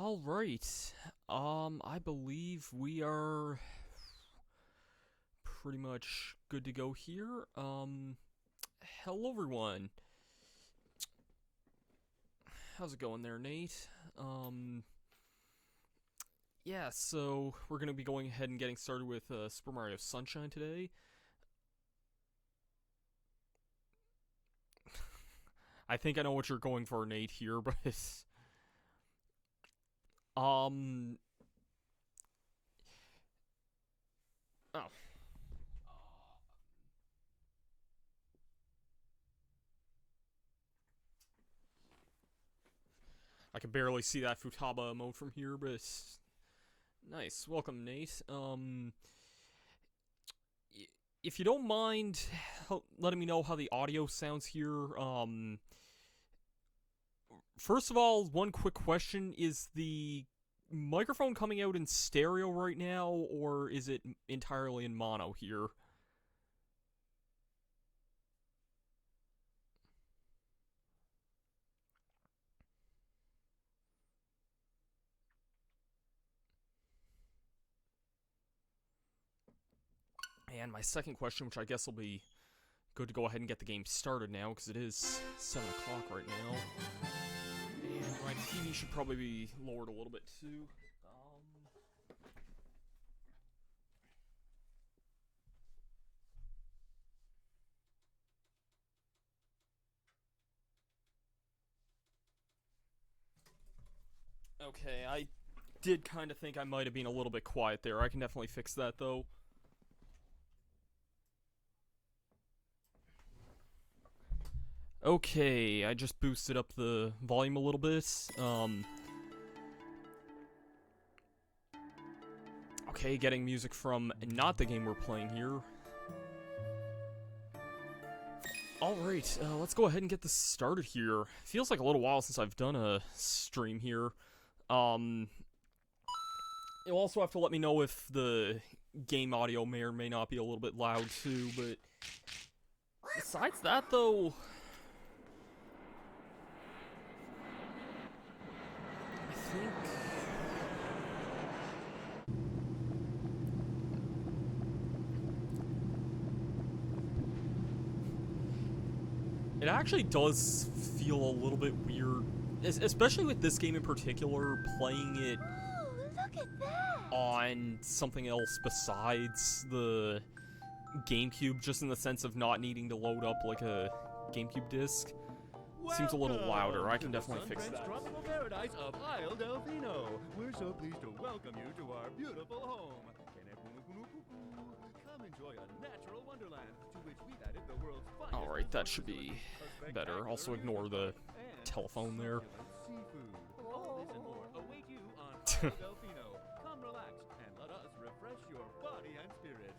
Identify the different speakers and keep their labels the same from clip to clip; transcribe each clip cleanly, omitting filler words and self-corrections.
Speaker 1: All right. I believe we are pretty much good to go here. Hello everyone. How's it going there, Nate? Yeah, so we're gonna be going ahead and getting started with Super Mario Sunshine today. I think I know what you're going for, Nate, here, but um, oh, I can barely see that Futaba emote from here, but nice. Welcome, Nate. If you don't mind letting me know how the audio sounds here, first of all, one quick question: is the microphone coming out in stereo right now, or is it entirely in mono here? And my second question, which I guess will be good to go ahead and get the game started now, because it is 7 o'clock right now. And my TV should probably be lowered a little bit too. Okay, I did kind of think I might have been a little bit quiet there. I can definitely fix that, though. Okay, I just boosted up the volume a little bit. Okay, getting music from not the game we're playing here. Alright, let's go ahead and get this started here. Feels like a little while since I've done a stream here. You'll also have to let me know if the game audio may or may not be a little bit loud too, but besides that though, I think it actually does feel a little bit weird, especially with this game in particular, playing it
Speaker 2: Look at that!
Speaker 1: on something else besides the GameCube, just in the sense of not needing to load up like a GameCube disc. Seems a little louder. I can definitely fix that.
Speaker 3: Tropical paradise of Isle Delfino. We're so pleased to welcome you to our beautiful home. Come enjoy a natural wonderland to which we've added the world's finest.
Speaker 1: Alright, that should be better. Also ignore the telephone there.
Speaker 3: Seafood. All this and more await you on Isle Delfino. Come relax and let us refresh your body and spirit.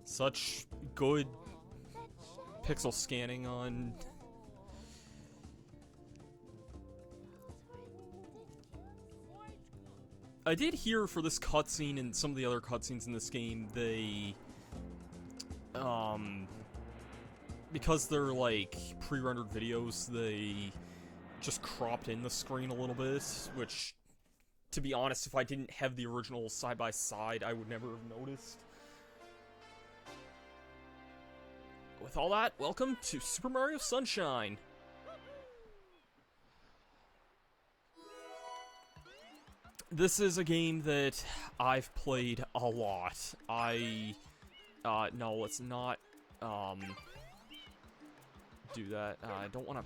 Speaker 1: Such good pixel scanning on... I did hear for this cutscene and some of the other cutscenes in this game, they... because they're, like, pre-rendered videos, they just cropped in the screen a little bit, which, to be honest, if I didn't have the original side-by-side, I would never have noticed. With all that, welcome to Super Mario Sunshine. This is a game that I've played a lot. No, let's not, do that. I don't want to,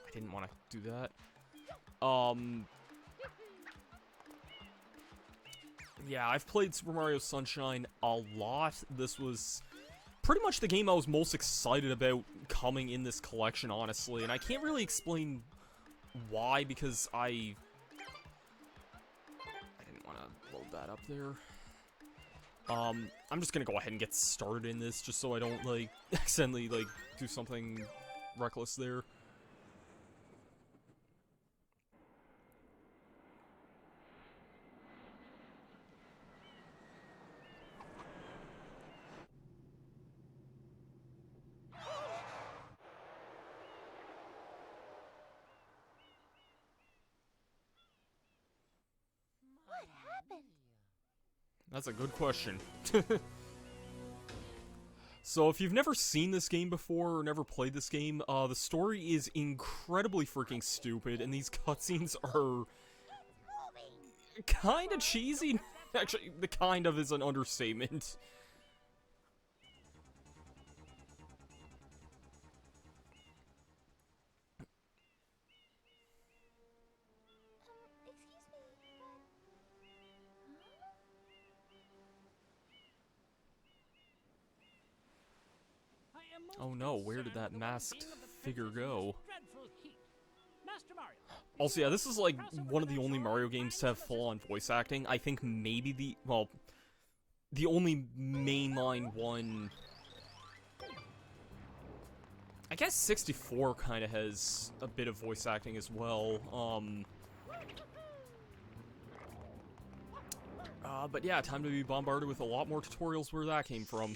Speaker 1: I didn't want to do that. Yeah, I've played Super Mario Sunshine a lot. This was pretty much the game I was most excited about coming in this collection, honestly, and I can't really explain why, because I didn't want to load that up there. I'm just gonna go ahead and get started in this, just so I don't, like, accidentally, like, do something reckless there.
Speaker 2: happened?
Speaker 1: That's a good question. So, if you've never seen this game before or never played this game, the story is incredibly freaking stupid, and these cutscenes are kind of cheesy. Actually, the kind of is an understatement.
Speaker 2: Excuse me, but...
Speaker 3: I am most
Speaker 1: Oh no, where did that
Speaker 3: concerned with the
Speaker 1: masked
Speaker 3: well-being of the
Speaker 1: figure
Speaker 3: princess in
Speaker 1: go?
Speaker 3: this dreadful heat. Master Mario,
Speaker 1: Also, yeah, this is like one of the only Mario games to have full-on voice acting. I think maybe the only mainline one. I guess 64 kind of has a bit of voice acting as well. But yeah, time to be bombarded with a lot more tutorials where that came from.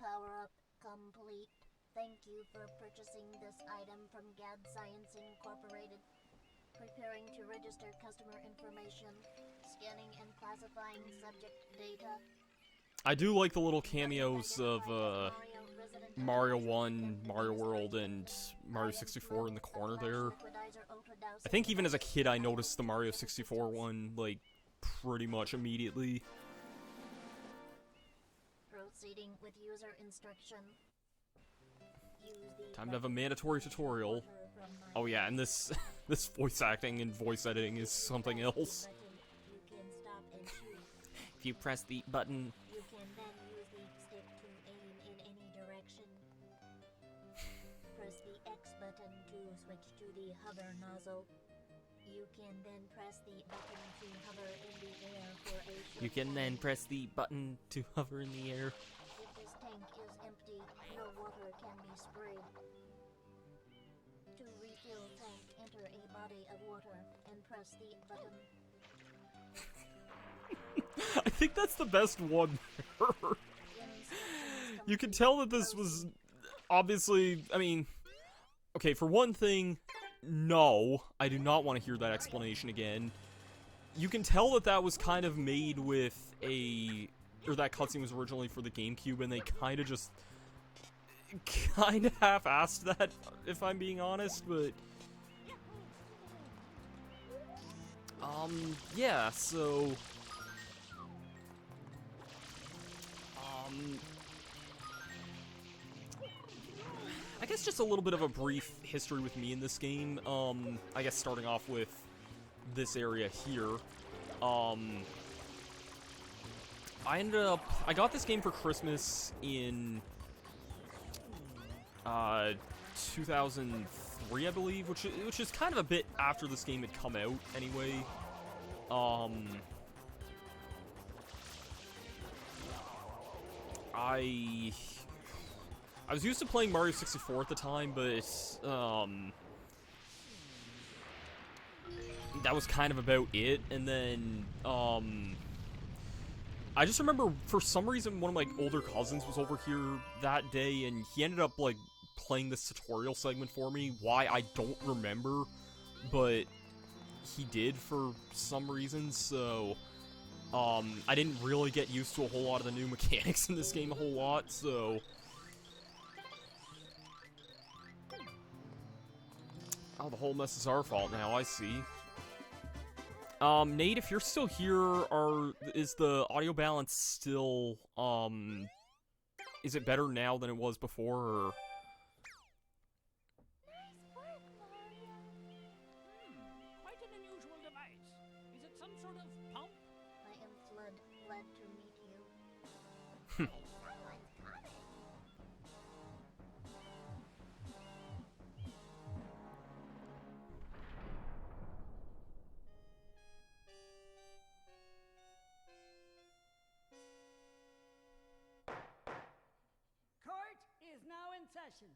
Speaker 2: Power up complete. Thank you for purchasing this item from GAD Science Incorporated. Preparing to register customer information. Scanning and classifying subject data.
Speaker 1: I do like the little cameos of Mario 1, Mario World, and Mario 64 in the corner there. I think even as a kid I noticed the Mario 64 one, like, pretty much immediately.
Speaker 2: Proceeding with user instruction.
Speaker 1: Time to have a mandatory tutorial. Oh yeah, and this this voice acting and voice editing is something else.
Speaker 2: You can stop and shoot.
Speaker 1: If you press the button...
Speaker 2: You can then use the stick to aim in any direction. Press the X button to switch to the hover nozzle. You can then press the button to hover in the air for a short
Speaker 1: You can then press the button to hover in the air.
Speaker 2: If this tank is empty, no water can be sprayed. To refill tank, enter a body of water and press the button.
Speaker 1: I think that's the best one there. You can tell that this was obviously, I mean, okay, for one thing, no, I do not want to hear that explanation again. You can tell that that was kind of made with or that cutscene was originally for the GameCube, and they kind of just, kind of half-assed that, if I'm being honest, but... yeah, so... I guess just a little bit of a brief history with me in this game. I guess starting off with this area here. I got this game for Christmas in 2003, I believe, which is kind of a bit after this game had come out anyway. I was used to playing Mario 64 at the time, but that was kind of about it. And then I just remember for some reason one of my older cousins was over here that day, and he ended up like playing this tutorial segment for me. Why, I don't remember, but he did for some reason. So I didn't really get used to a whole lot of the new mechanics in this game a whole lot, so... Oh, the whole mess is our fault now, I see. Nate, if you're still here, is the audio balance still, is it better now than it was before, or...
Speaker 2: Nice work, Mario.
Speaker 3: quite an unusual device. Is it some sort of pump?
Speaker 2: I am Flood, glad to meet you. Someone's coming.
Speaker 4: Court is now in session.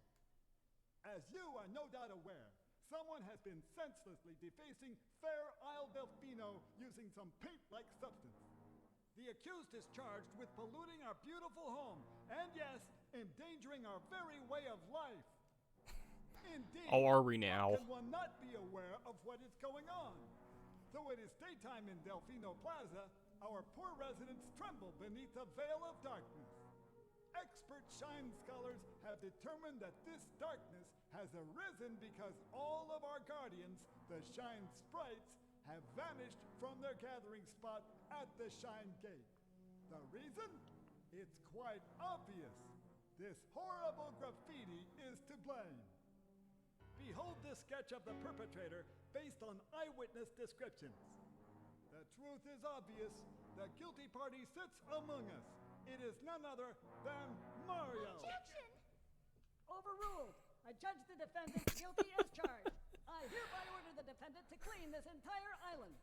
Speaker 5: As you are no doubt aware, someone has been senselessly defacing Fair Isle Delfino using some paint-like substance. The accused is charged with polluting our beautiful home, and yes, endangering our very way of life. Indeed.
Speaker 1: Oh, are we now?
Speaker 5: How can one not be aware of what is going on? Though it is daytime in Delfino Plaza, our poor residents tremble beneath a veil of darkness. Expert shine scholars have determined that this darkness has arisen because all of our guardians, the shine sprites, have vanished from their gathering spot at the Shine Gate. The reason? It's quite obvious. This horrible graffiti is to blame. Behold this sketch of the perpetrator based on eyewitness descriptions. The truth is obvious. The guilty party sits among us. It is none other than Mario.
Speaker 2: Objection!
Speaker 4: Overruled. I judge the defendant guilty as charged. I hereby order the defendant to clean this entire island.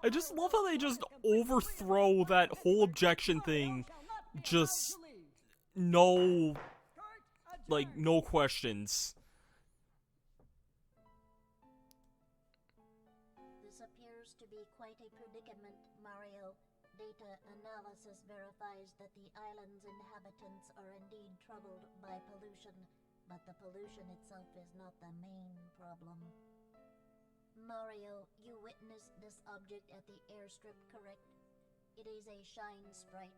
Speaker 1: I just love how they just overthrow that whole objection thing. Just no, like, no questions.
Speaker 2: This appears to be quite a predicament, Mario. Data analysis verifies that the island's inhabitants are indeed troubled by pollution, but the pollution itself is not the main problem. Mario, you witnessed this object at the airstrip, correct? It is a shine sprite.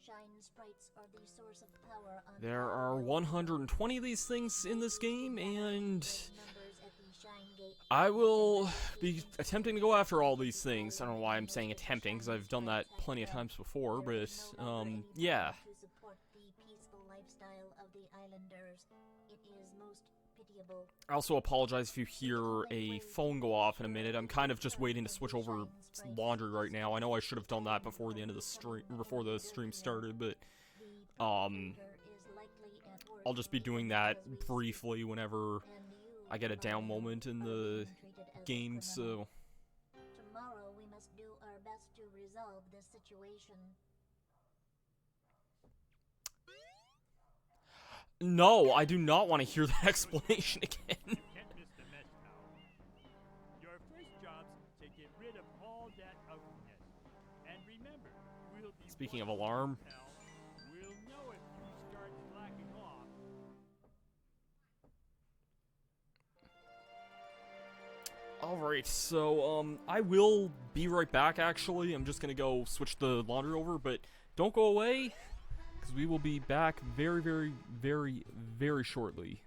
Speaker 2: Shine sprites are the source of power on
Speaker 1: There are 120 of these things in this game, and
Speaker 2: numbers at the Shine Gate.
Speaker 1: I will be attempting to go after all these things. I don't know why I'm saying attempting, because I've done that plenty of times before, but, yeah.
Speaker 2: To support the peaceful lifestyle of the islanders, it is most pitiable.
Speaker 1: I also apologize if you hear a phone go off in a minute. I'm kind of just waiting to switch over laundry right now. I know I should have done that before the end of the stream, before the stream started, but I'll just be doing that briefly whenever I get a down moment in the game, so...
Speaker 2: Tomorrow we must do our best to resolve this situation.
Speaker 1: No, I do not want to hear that explanation again.
Speaker 3: You can't miss the mess, pal. Your first job's to get rid of all that ugliness. And remember, we'll be
Speaker 1: Speaking of
Speaker 3: watching,
Speaker 1: alarm.
Speaker 3: pal. We'll know if you start slacking off.
Speaker 1: Alright, so, I will be right back, actually. I'm just gonna go switch the laundry over, but don't go away, because we will be back very, very, very, very shortly.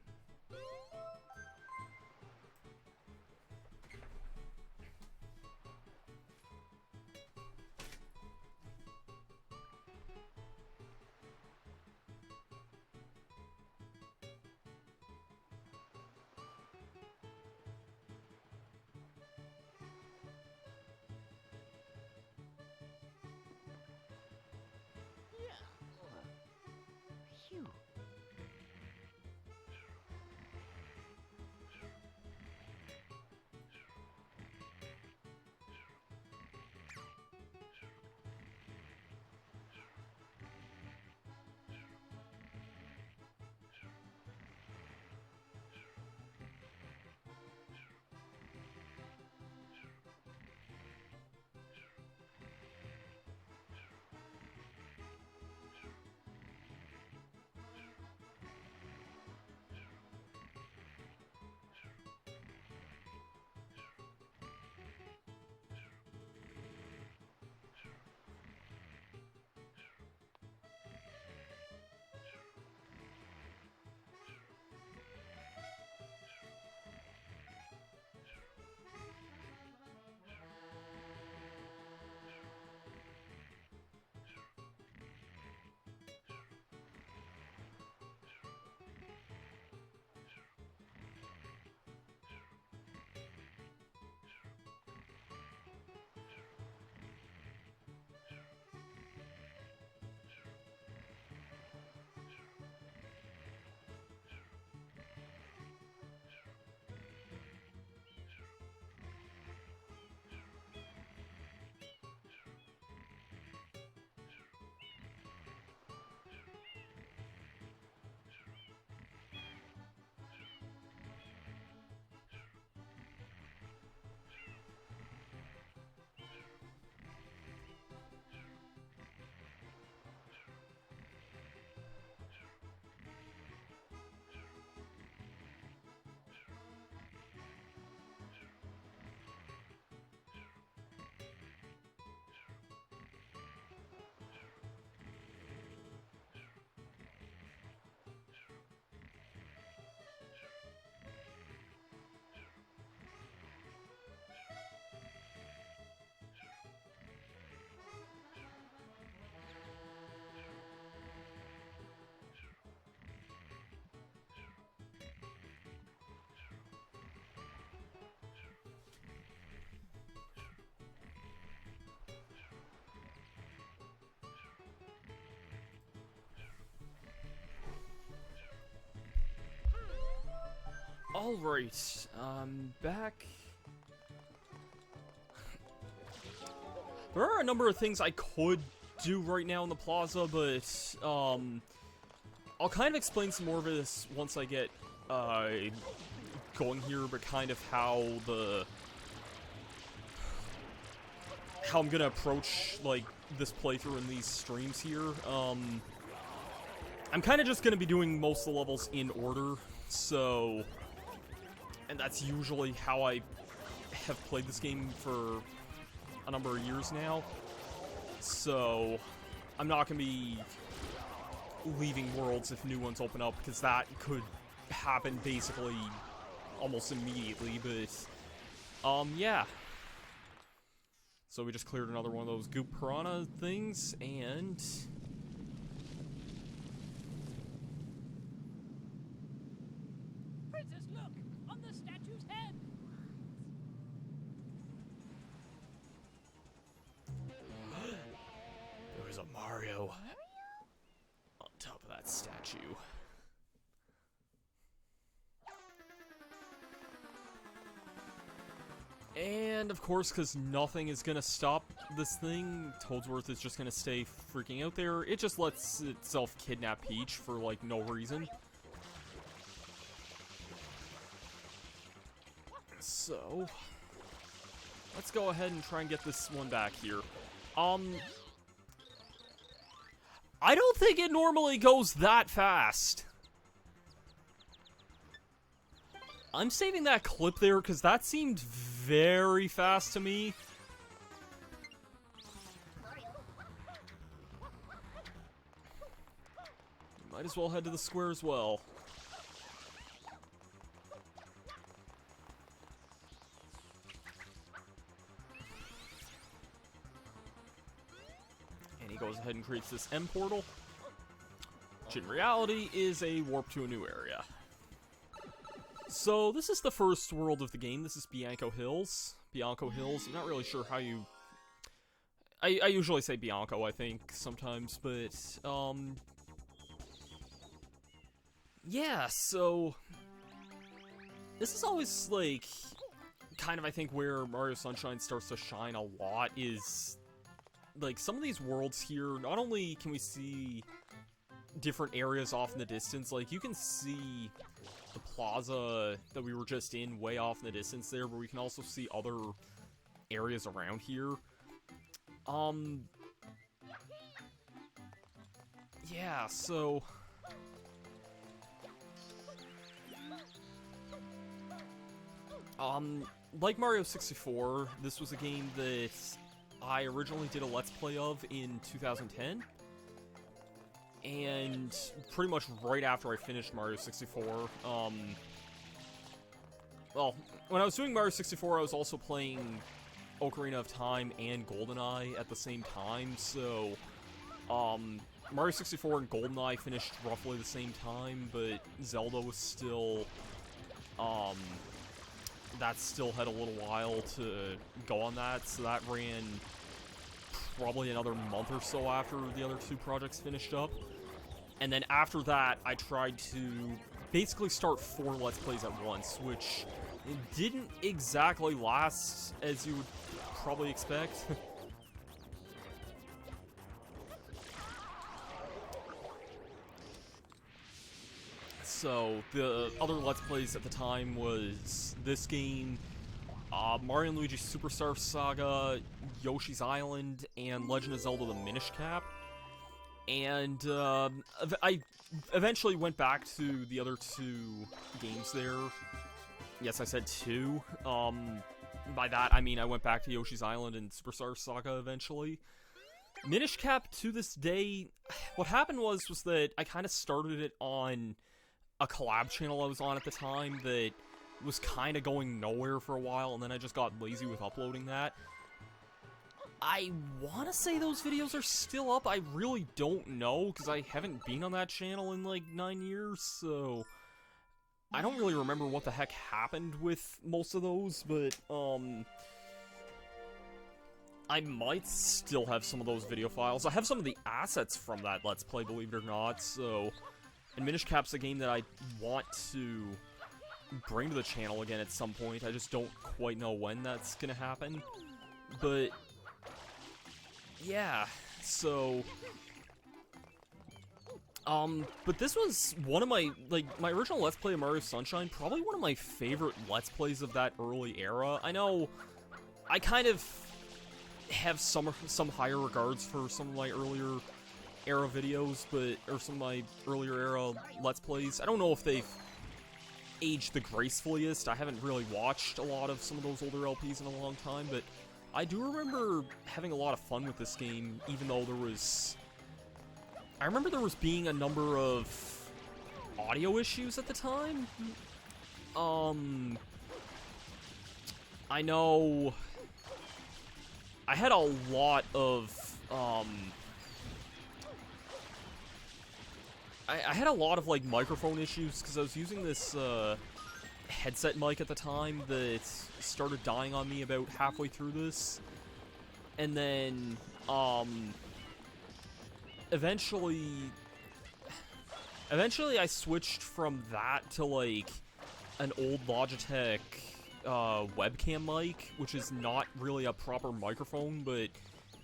Speaker 1: Alright, back. There are a number of things I could do right now in the plaza, but, I'll kind of explain some more of this once I get, going here, but kind of how I'm gonna approach, like, this playthrough in these streams here. I'm kind of just gonna be doing most of the levels in order, so... And that's usually how I have played this game for a number of years now. So, I'm not gonna be leaving worlds if new ones open up, because that could happen basically almost immediately, but, yeah. So we just cleared another one of those goop piranha things, and...
Speaker 6: Princess, look! On the statue's head!
Speaker 1: There was a Mario on top of that statue. And, of course, because nothing is gonna stop this thing, Toadsworth is just gonna stay freaking out there. It just lets itself kidnap Peach for, like, no reason. So, let's go ahead and try and get this one back here. I don't think it normally goes that fast. I'm saving that clip there because that seemed very fast to me. Might as well head to the square as well. And he goes ahead and creates this M portal, which in reality is a warp to a new area. So, this is the first world of the game. This is Bianco Hills. Bianco Hills. I'm not really sure how you... I usually say Bianco, I think, sometimes, but, yeah, so... This is always, like, kind of, I think, where Mario Sunshine starts to shine a lot is... Like, some of these worlds here, not only can we see different areas off in the distance, like, you can see the plaza that we were just in way off in the distance there, but we can also see other areas around here. Yeah, so... Like Mario 64, this was a game that I originally did a Let's Play of in 2010. And pretty much right after I finished Mario 64, well, when I was doing Mario 64, I was also playing Ocarina of Time and GoldenEye at the same time, so, Mario 64 and GoldenEye finished roughly the same time, but Zelda was still, that still had a little while to go on that, so that ran probably another month or so after the other two projects finished up. And then after that, I tried to basically start 4 Let's Plays at once, which didn't exactly last as you would probably expect. So, the other Let's Plays at the time was this game, Mario & Luigi Superstar Saga, Yoshi's Island, and Legend of Zelda: The Minish Cap. And, I eventually went back to the other 2 games there. Yes, I said 2. By that, I mean I went back to Yoshi's Island and Superstar Saga eventually. Minish Cap, to this day, what happened was that I kind of started it on a collab channel I was on at the time that was kind of going nowhere for a while, and then I just got lazy with uploading that. I want to say those videos are still up. I really don't know, because I haven't been on that channel in like 9 years, so I don't really remember what the heck happened with most of those, but, I might still have some of those video files. I have some of the assets from that Let's Play, believe it or not, so... And Minish Cap's a game that I want to bring to the channel again at some point. I just don't quite know when that's gonna happen. But yeah, so but this was one of my, like, my original Let's Play of Mario Sunshine, probably one of my favorite Let's Plays of that early era. I know I kind of have some higher regards for some of my earlier era videos, or some of my earlier era Let's Plays. I don't know if they've aged the gracefulliest. I haven't really watched a lot of some of those older LPs in a long time, but I do remember having a lot of fun with this game, even though I remember there was being a number of audio issues at the time. I know I had a lot of, I had a lot of, like, microphone issues, because I was using this, headset mic at the time that started dying on me about halfway through this. And then, eventually I switched from that to, like, an old Logitech webcam mic, which is not really a proper microphone, but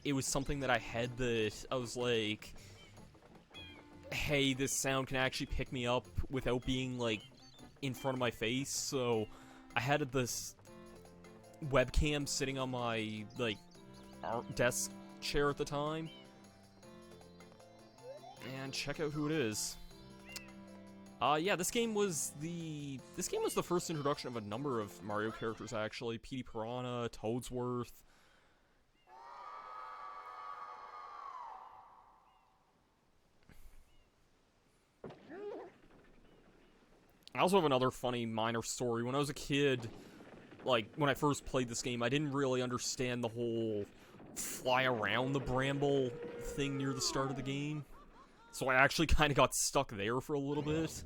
Speaker 1: it was something that I had that I was like, hey, this sound can actually pick me up without being, like, in front of my face. So I had this webcam sitting on my, like, desk chair at the time. And check out who it is. Yeah, this game was the first introduction of a number of Mario characters, actually. Petey Piranha, Toadsworth. I also have another funny minor story. When I was a kid, like, when I first played this game, I didn't really understand the whole fly around the bramble thing near the start of the game. So I actually kind of got stuck there for a little bit.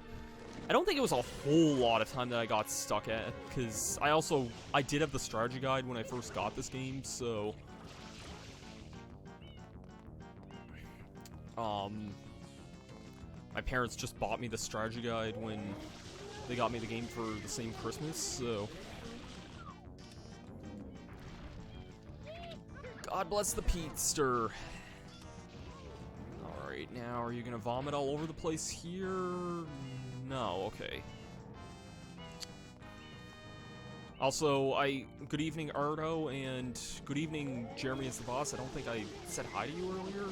Speaker 1: I don't think it was a whole lot of time that I got stuck at, because I did have the strategy guide when I first got this game, so my parents just bought me the strategy guide when they got me the game for the same Christmas, so God bless the Petester. Alright, now are you gonna vomit all over the place here? No, okay. Also, good evening, Ardo, and good evening, Jeremy is the boss. I don't think I said hi to you earlier.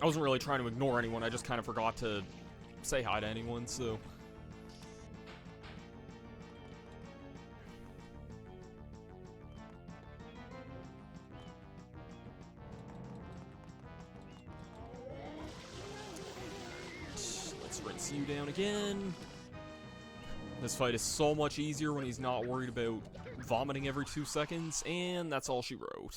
Speaker 1: I wasn't really trying to ignore anyone, I just kind of forgot to say hi to anyone, so. Let's rinse you down again. This fight is so much easier when he's not worried about vomiting every 2 seconds, and that's all she wrote.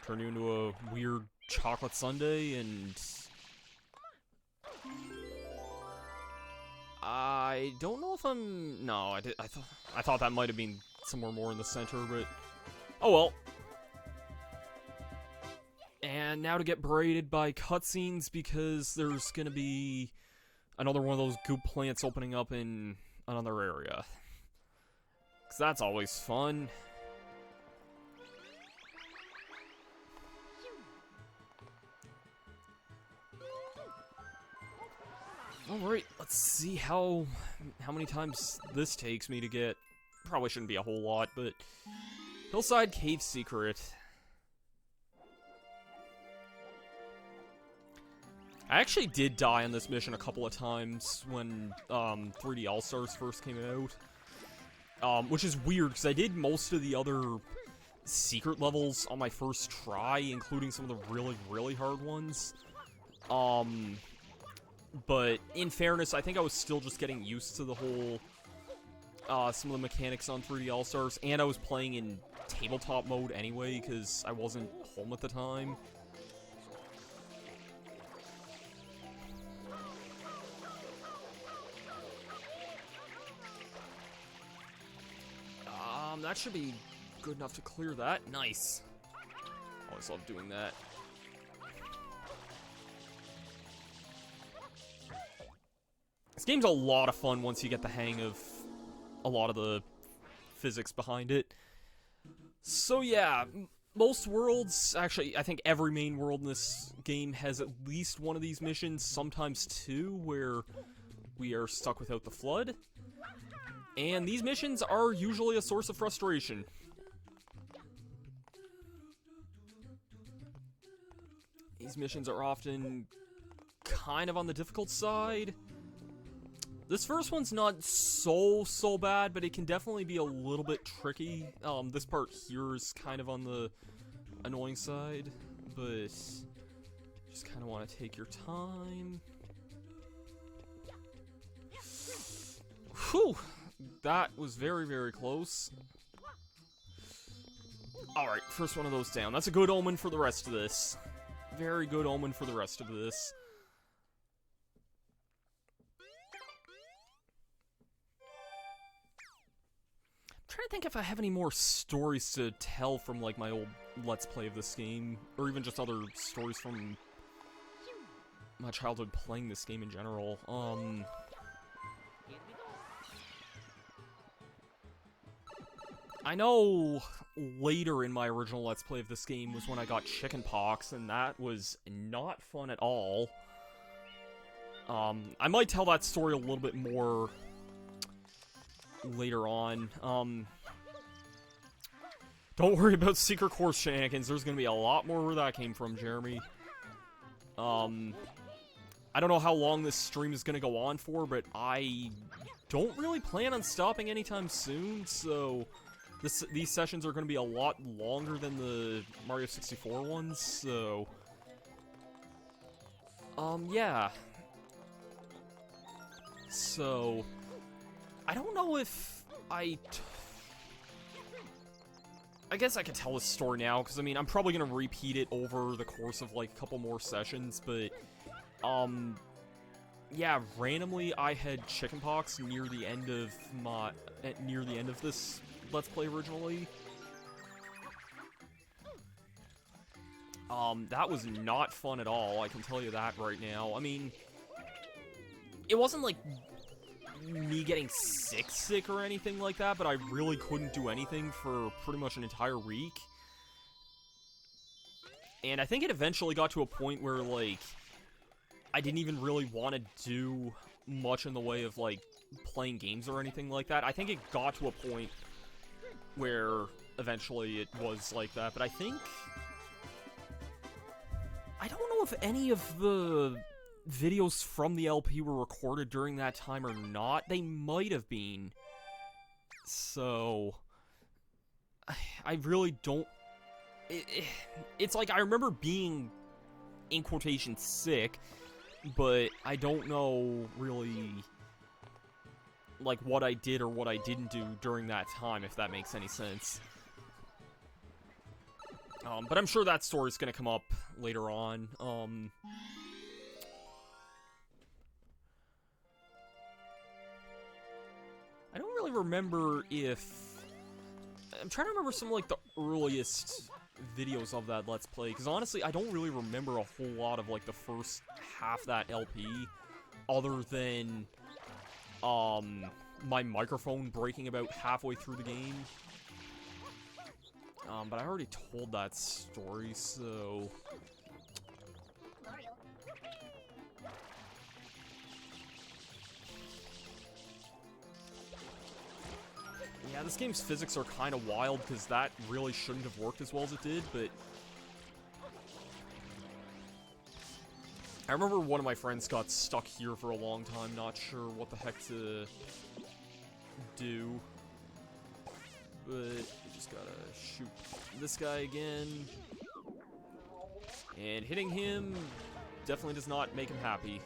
Speaker 1: Turn you into a weird chocolate sundae, and I don't know if I'm. No, I thought that might have been somewhere more in the center, but oh well. And now to get berated by cutscenes because there's gonna be another one of those goop plants opening up in another area. Because that's always fun. Alright, let's see how many times this takes me to get. Probably shouldn't be a whole lot, but Hillside Cave Secret. I actually did die on this mission a couple of times when 3D All-Stars first came out. Which is weird, because I did most of the other secret levels on my first try, including some of the really, really hard ones. But in fairness, I think I was still just getting used to the whole, some of the mechanics on 3D All-Stars, and I was playing in tabletop mode anyway, because I wasn't home at the time. That should be good enough to clear that. Nice. Always love doing that. This game's a lot of fun once you get the hang of a lot of the physics behind it. So yeah, most worlds, actually, I think every main world in this game has at least one of these missions, sometimes two, where we are stuck without the flood. And these missions are usually a source of frustration. These missions are often kind of on the difficult side. This first one's not so bad, but it can definitely be a little bit tricky. This part here is kind of on the annoying side, but just kind of want to take your time. Whew! That was very, very close. Alright, first one of those down. That's a good omen for the rest of this. Very good omen for the rest of this. I'm trying to think if I have any more stories to tell from, like, my old Let's Play of this game, or even just other stories from my childhood playing this game in general. I know later in my original Let's Play of this game was when I got chickenpox, and that was not fun at all. I might tell that story a little bit more later on. Don't worry about Secret Course shenanigans. There's gonna be a lot more where that came from, Jeremy. I don't know how long this stream is gonna go on for, but I don't really plan on stopping anytime soon, so these sessions are gonna be a lot longer than the Mario 64 ones, so yeah. So I don't know if I guess I could tell this story now, because, I mean, I'm probably gonna repeat it over the course of, like, a couple more sessions, but, yeah, randomly I had chickenpox near the end of this Let's Play originally. That was not fun at all, I can tell you that right now. I mean, it wasn't, like, me getting sick or anything like that, but I really couldn't do anything for pretty much an entire week. And I think it eventually got to a point where, like, I didn't even really want to do much in the way of, like, playing games or anything like that. I think it got to a point where eventually it was like that, but I don't know if any of the videos from the LP were recorded during that time or not. They might have been. So I really don't... It's like, I remember being, in quotation, sick, but I don't know really, like, what I did or what I didn't do during that time, if that makes any sense. But I'm sure that story's gonna come up later on. I don't really remember if... I'm trying to remember some, like, the earliest videos of that Let's Play, because honestly, I don't really remember a whole lot of, like, the first half of that LP, other than, my microphone breaking about halfway through the game. But I already told that story, so...
Speaker 2: Mario.
Speaker 1: Yeah, this game's physics are kind of wild, because that really shouldn't have worked as well as it did, but... I remember one of my friends got stuck here for a long time, not sure what the heck to do. But you just gotta shoot this guy again. And hitting him definitely does not make him happy.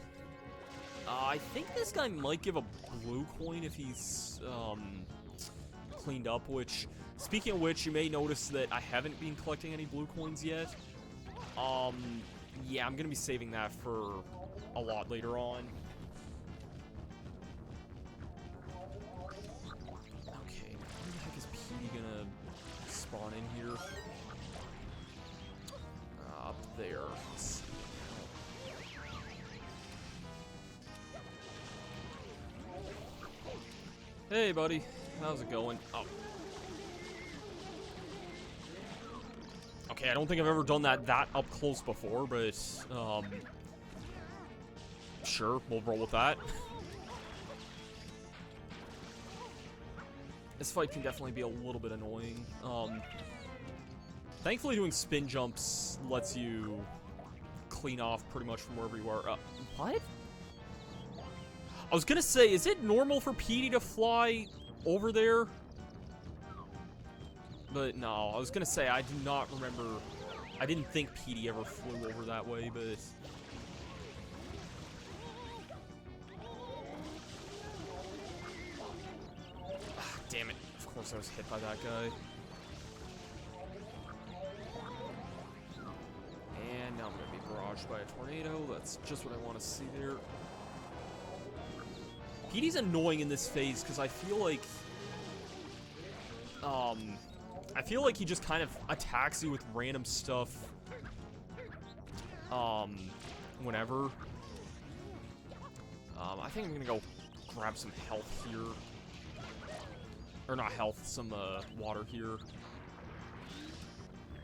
Speaker 1: I think this guy might give a blue coin if he's, cleaned up, which, speaking of which, you may notice that I haven't been collecting any blue coins yet. Yeah, I'm gonna be saving that for a lot later on. Okay, where the heck is Petey gonna spawn in here? Up there. Let's see. Hey, buddy. How's it going? Oh. Okay, I don't think I've ever done that up close before, but, sure, we'll roll with that. This fight can definitely be a little bit annoying. Thankfully doing spin jumps lets you clean off pretty much from wherever you are. What? I was gonna say, is it normal for Petey to fly over there? But no, I was gonna say, I do not remember. I didn't think Petey ever flew over that way, but. Ah, damn it. Of course I was hit by that guy. And now I'm gonna be barraged by a tornado. That's just what I want to see there. Petey's annoying in this phase because I feel like he just kind of attacks you with random stuff whenever. I think I'm gonna go grab some health here. Or not health, some water here.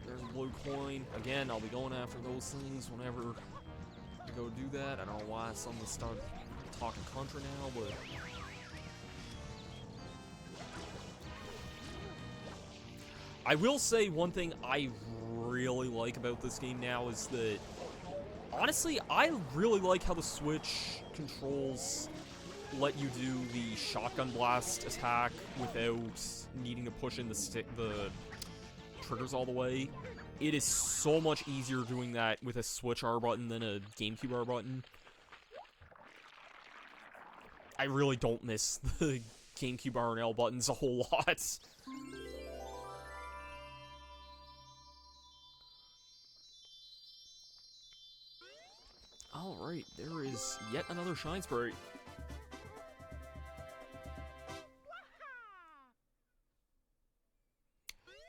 Speaker 1: There's a blue coin. Again, I'll be going after those things whenever I go do that. I don't know why someone started talking country now, but I will say one thing I really like about this game now is that, honestly, I really like how the Switch controls let you do the shotgun blast attack without needing to push in the triggers all the way. It is so much easier doing that with a Switch R button than a GameCube R button. I really don't miss the GameCube R and L buttons a whole lot. Alright, there is yet another Shine Spray.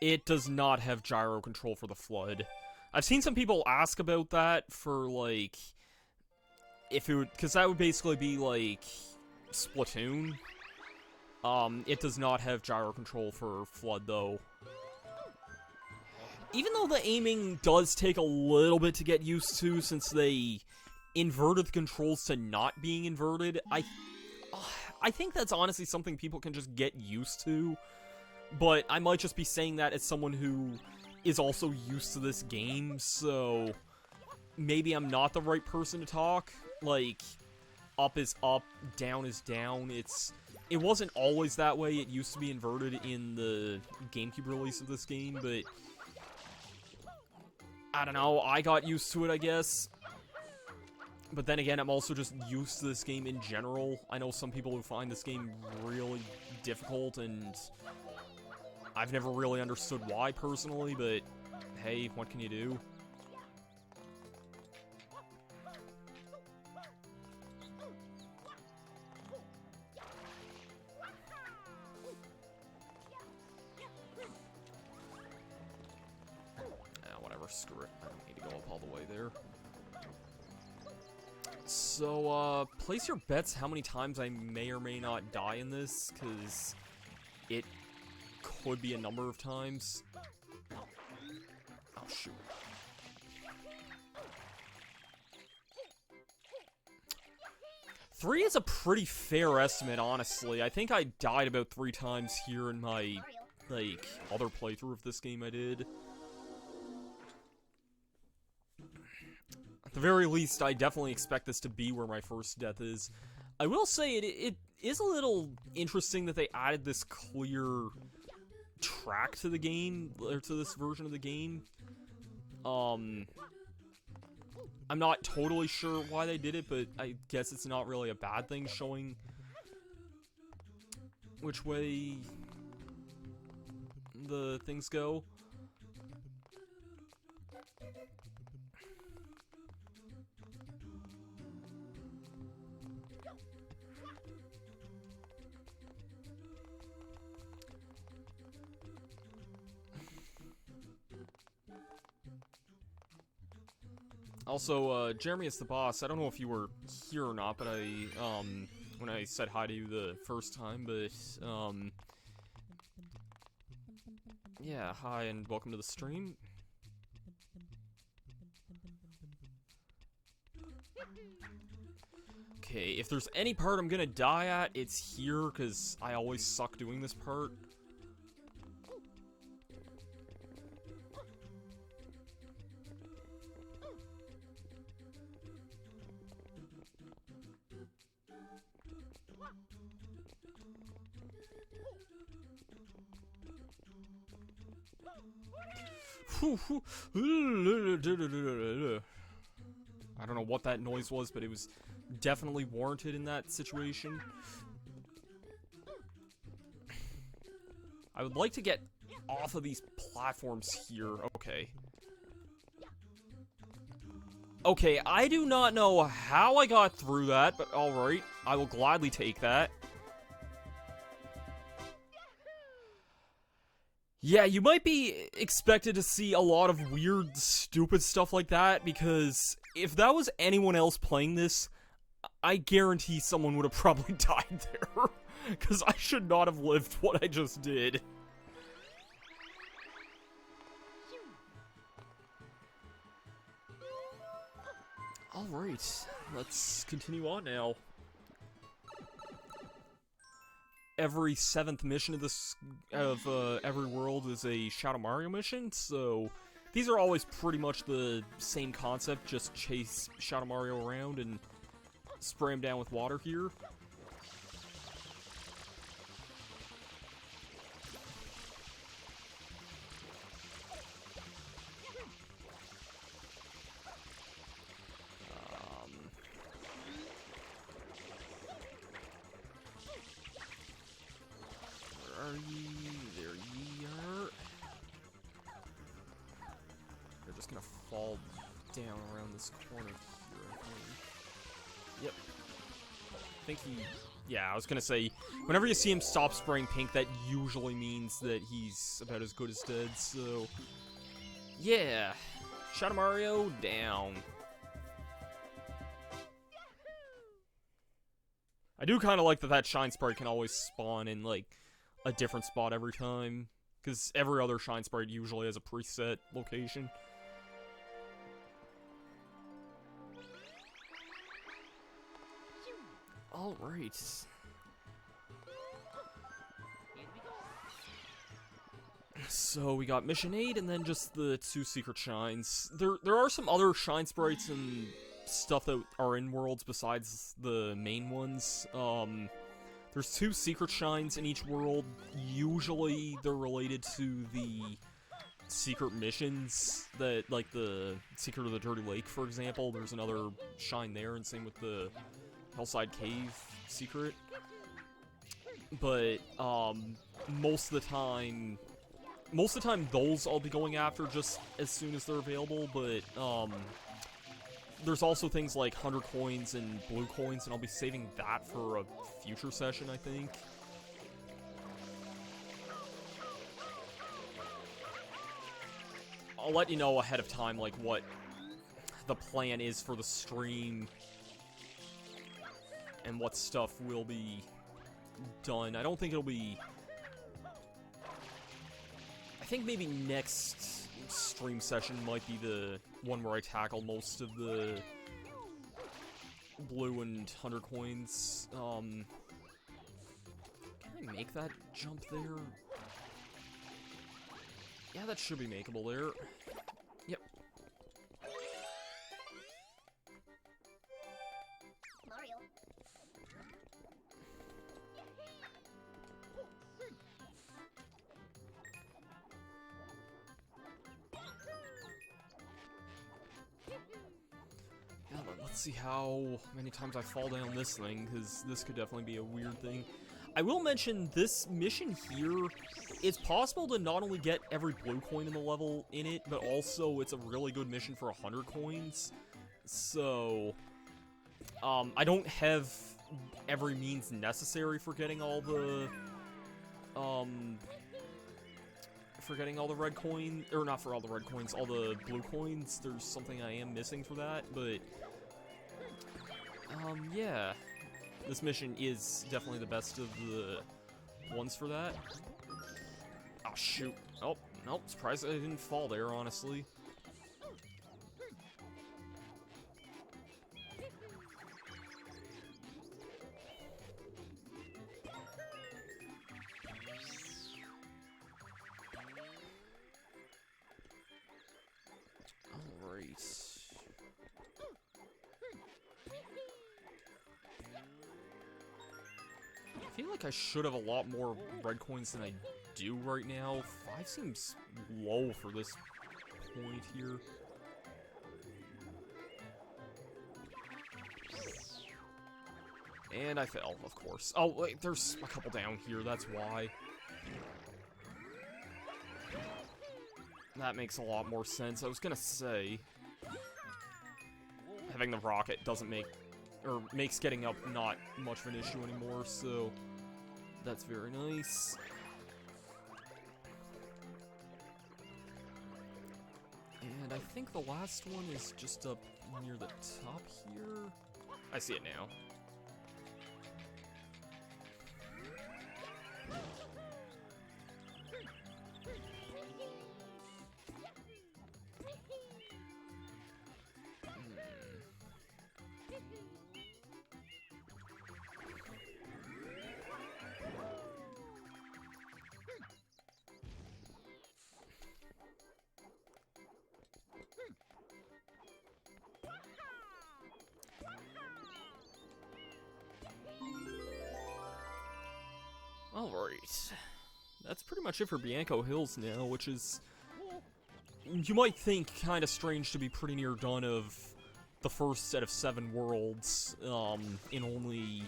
Speaker 1: It does not have gyro control for the Flood. I've seen some people ask about that for, like, if it would, because that would basically be, like, Splatoon. It does not have gyro control for Flood, though. Even though the aiming does take a little bit to get used to, since they inverted the controls to not being inverted, I think that's honestly something people can just get used to. But I might just be saying that as someone who is also used to this game, so maybe I'm not the right person to talk. Like, up is up, down is down. It wasn't always that way. It used to be inverted in the GameCube release of this game, but I don't know, I got used to it, I guess. But then again, I'm also just used to this game in general. I know some people who find this game really difficult, and I've never really understood why, personally, but hey, what can you do? Whatever, screw it. I don't need to go up all the way there. So, place your bets how many times I may or may not die in this, because it could be a number of times. Oh, shoot. Three is a pretty fair estimate, honestly. I think I died about 3 times here in my, like, other playthrough of this game I did. At the very least, I definitely expect this to be where my first death is. I will say, it is a little interesting that they added this clear track to the game, or to this version of the game. I'm not totally sure why they did it, but I guess it's not really a bad thing, showing which way the things go. Also, Jeremy is the boss. I don't know if you were here or not, but I when I said hi to you the first time, but, yeah, hi and welcome to the stream. Okay, if there's any part I'm gonna die at, it's here, because I always suck doing this part. I don't know what that noise was, but it was definitely warranted in that situation. I would like to get off of these platforms here. Okay. Okay, I do not know how I got through that, but alright. I will gladly take that. Yeah, you might be expected to see a lot of weird, stupid stuff like that, because if that was anyone else playing this, I guarantee someone would have probably died there. Because I should not have lived what I just did. Alright, let's continue on now. Every 7th mission of this every world is a Shadow Mario mission, so these are always pretty much the same concept, just chase Shadow Mario around and spray him down with water here. Are ye? There ye are. They're just gonna fall down around this corner here, I think. Yep. I think he... Yeah, I was gonna say, whenever you see him stop spraying pink, that usually means that he's about as good as dead, so... Yeah. Shadow Mario, down. I do kind of like that Shine Sprite can always spawn in, like, a different spot every time, because every other Shine Sprite usually has a preset location. Alright. So we got Mission 8 and then just the 2 secret shines. There are some other Shine Sprites and stuff that are in worlds besides the main ones. There's 2 secret shines in each world. Usually they're related to the secret missions that, like the Secret of the Dirty Lake, for example. There's another shine there, and same with the Hellside Cave secret. But, most of the time those I'll be going after just as soon as they're available, but, there's also things like 100 coins and blue coins, and I'll be saving that for a future session, I think. I'll let you know ahead of time, like, what the plan is for the stream and what stuff will be done. I don't think it'll be... I think maybe next stream session might be the one where I tackle most of the blue and 100 coins. Can I make that jump there? Yeah, that should be makeable there. Yep.
Speaker 2: Mario.
Speaker 1: Yeah, but let's see how many times I fall down this thing, because this could definitely be a weird thing. I will mention, this mission here, it's possible to not only get every blue coin in the level in it, but also it's a really good mission for 100 coins. So, I don't have every means necessary for getting all the, for getting all the red coin, or not for all the red coins, all the blue coins. There's something I am missing for that, but, yeah. This mission is definitely the best of the ones for that. Oh, shoot. Oh, nope. Surprised I didn't fall there, honestly. Alright. I feel like I should have a lot more red coins than I do right now. 5 seems low for this point here. And I fell, of course. Oh, wait, there's a couple down here, that's why. That makes a lot more sense. I was gonna say, having the rocket doesn't make, or makes getting up not much of an issue anymore, so that's very nice. And I think the last one is just up near the top here. I see it now. Alright. That's pretty much it for Bianco Hills now, which is, you might think, kind of strange to be pretty near done of the first set of 7 worlds, in only,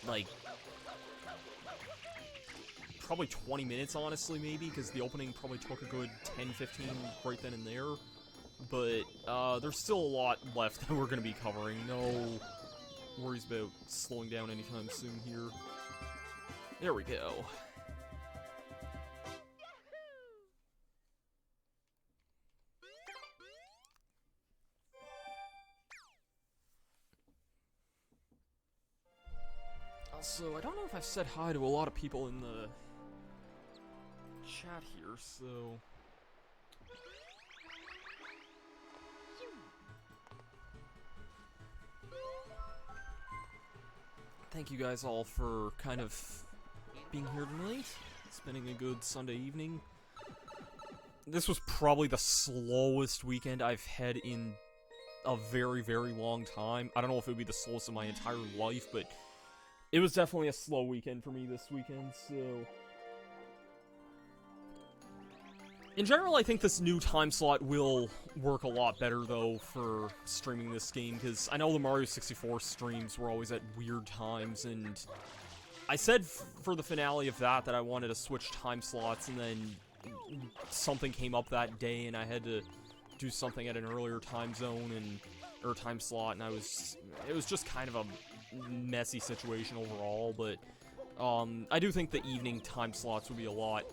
Speaker 1: like, probably 20 minutes, honestly, maybe, because the opening probably took a good 10-15 right then and there. But, there's still a lot left that we're going to be covering. No worries about slowing down anytime soon here. There we go. Also, I don't know if I've said hi to a lot of people in the chat here, so... Thank you guys all for kind of being here tonight, spending a good Sunday evening. This was probably the slowest weekend I've had in a very, very long time. I don't know if it would be the slowest of my entire life, but it was definitely a slow weekend for me this weekend, so... In general, I think this new time slot will work a lot better, though, for streaming this game, because I know the Mario 64 streams were always at weird times, and I said for the finale of that I wanted to switch time slots, and then something came up that day, and I had to do something at an earlier time zone, or time slot, and it was just kind of a messy situation overall, but, I do think the evening time slots would be a lot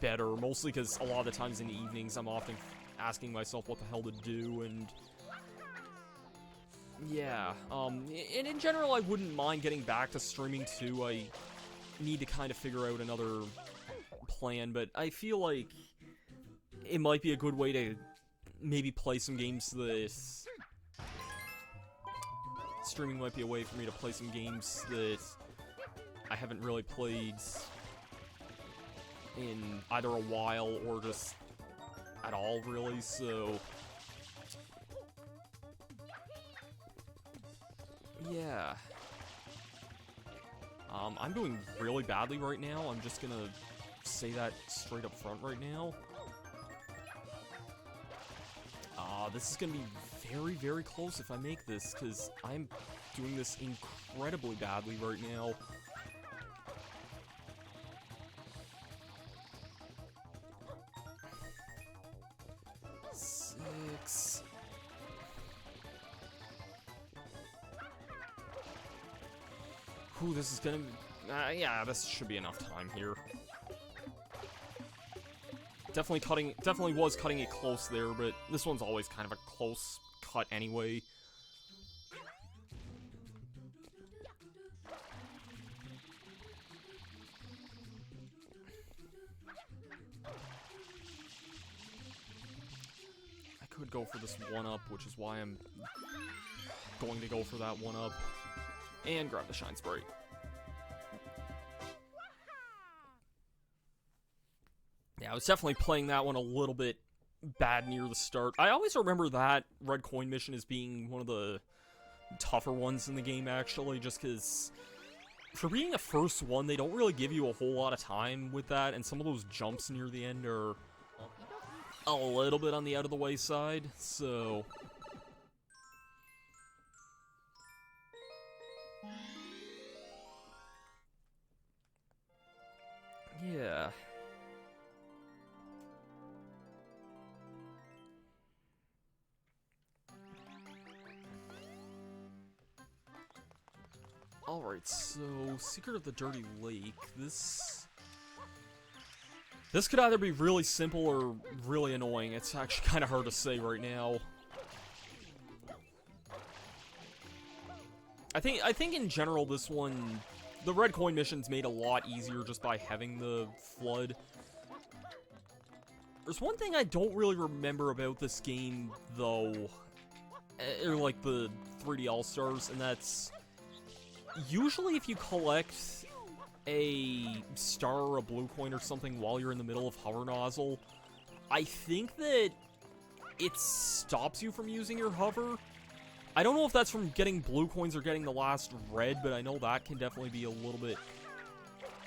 Speaker 1: better, mostly because a lot of the times in the evenings I'm often asking myself what the hell to do, and yeah, and in general I wouldn't mind getting back to streaming too. I need to kind of figure out another plan, but I feel like it might be a good way to maybe play some games that... Streaming might be a way for me to play some games that I haven't really played in either a while or just at all, really, so... Yeah. I'm doing really badly right now. I'm just gonna say that straight up front right now. This is gonna be very, very close if I make this, because I'm doing this incredibly badly right now. Ooh, this is gonna... yeah, this should be enough time here. Definitely was cutting it close there, but this one's always kind of a close cut anyway. could go for this 1-up, which is why I'm going to go for that 1-up. And grab the Shine Sprite. Yeah, I was definitely playing that one a little bit bad near the start. I always remember that red coin mission as being one of the tougher ones in the game, actually, just because for being a first one, they don't really give you a whole lot of time with that, and some of those jumps near the end are a little bit on the out-of-the-way side, so... yeah. Alright, so Secret of the Dirty Lake. This could either be really simple or really annoying. It's actually kind of hard to say right now. I think in general this one, the red coin mission's made a lot easier just by having the flood. There's one thing I don't really remember about this game, though, or like the 3D All-Stars, and that's usually if you collect a star or a blue coin or something while you're in the middle of hover nozzle, I think that it stops you from using your hover. I don't know if that's from getting blue coins or getting the last red, but I know that can definitely be a little bit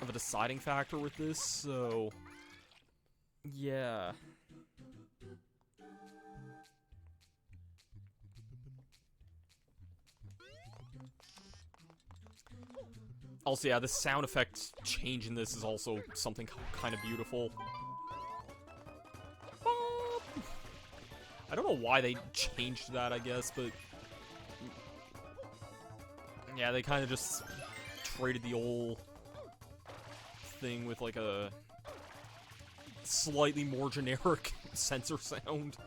Speaker 1: of a deciding factor with this, so yeah. Also, yeah, the sound effect change in this is also something kind of beautiful. I don't know why they changed that, I guess, but... yeah, they kind of just traded the old thing with, like, a slightly more generic sensor sound.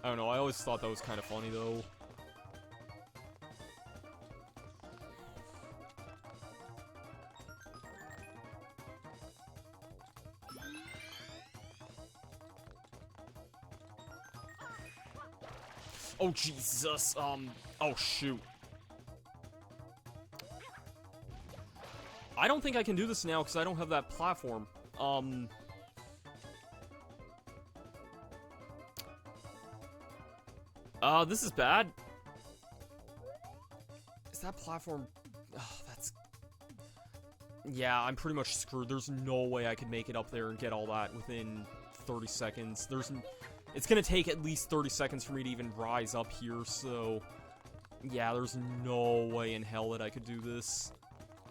Speaker 1: I don't know, I always thought that was kind of funny, though. Oh, Jesus, oh, shoot. I don't think I can do this now, because I don't have that platform. This is bad. Is that platform... oh, that's... yeah, I'm pretty much screwed. There's no way I could make it up there and get all that within 30 seconds. It's gonna take at least 30 seconds for me to even rise up here, so... yeah, there's no way in hell that I could do this.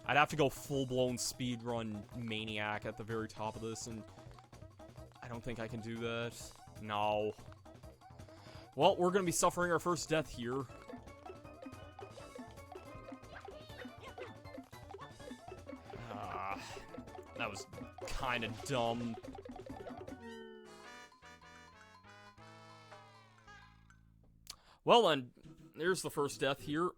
Speaker 1: I'd have to go full-blown speedrun maniac at the very top of this, and... I don't think I can do that. No. Well, we're gonna be suffering our first death here. That was kinda dumb. Well then, there's the first death here.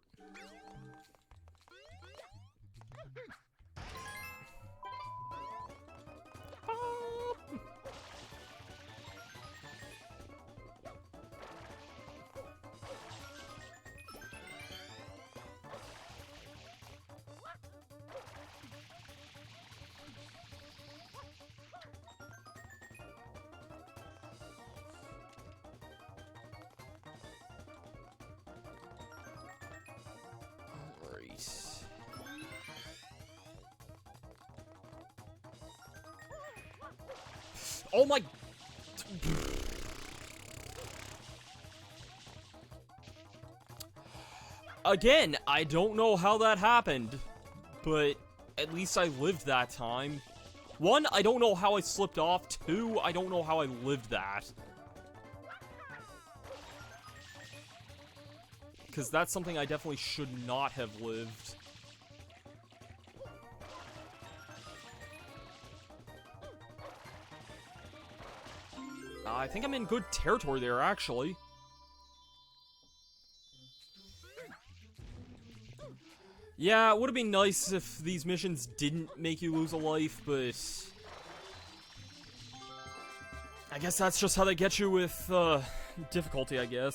Speaker 1: Oh my... again, I don't know how that happened, but at least I lived that time. One, I don't know how I slipped off. Two, I don't know how I lived that. Because that's something I definitely should not have lived. I think I'm in good territory there, actually. Yeah, it would have been nice if these missions didn't make you lose a life, but... I guess that's just how they get you with, difficulty, I guess.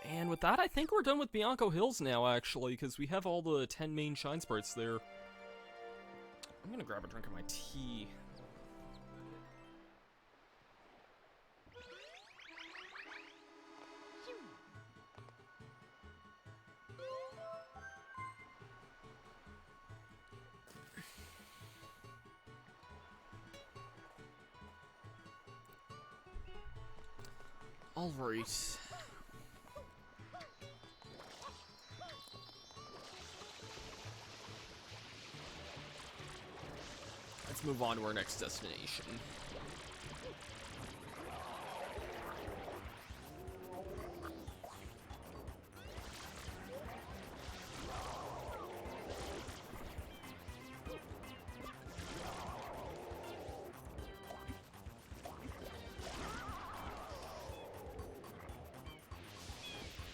Speaker 1: And with that, I think we're done with Bianco Hills now, actually, because we have all the 10 main Shine Sprites there. I'm gonna grab a drink of my tea. All right. Let's move on to our next destination.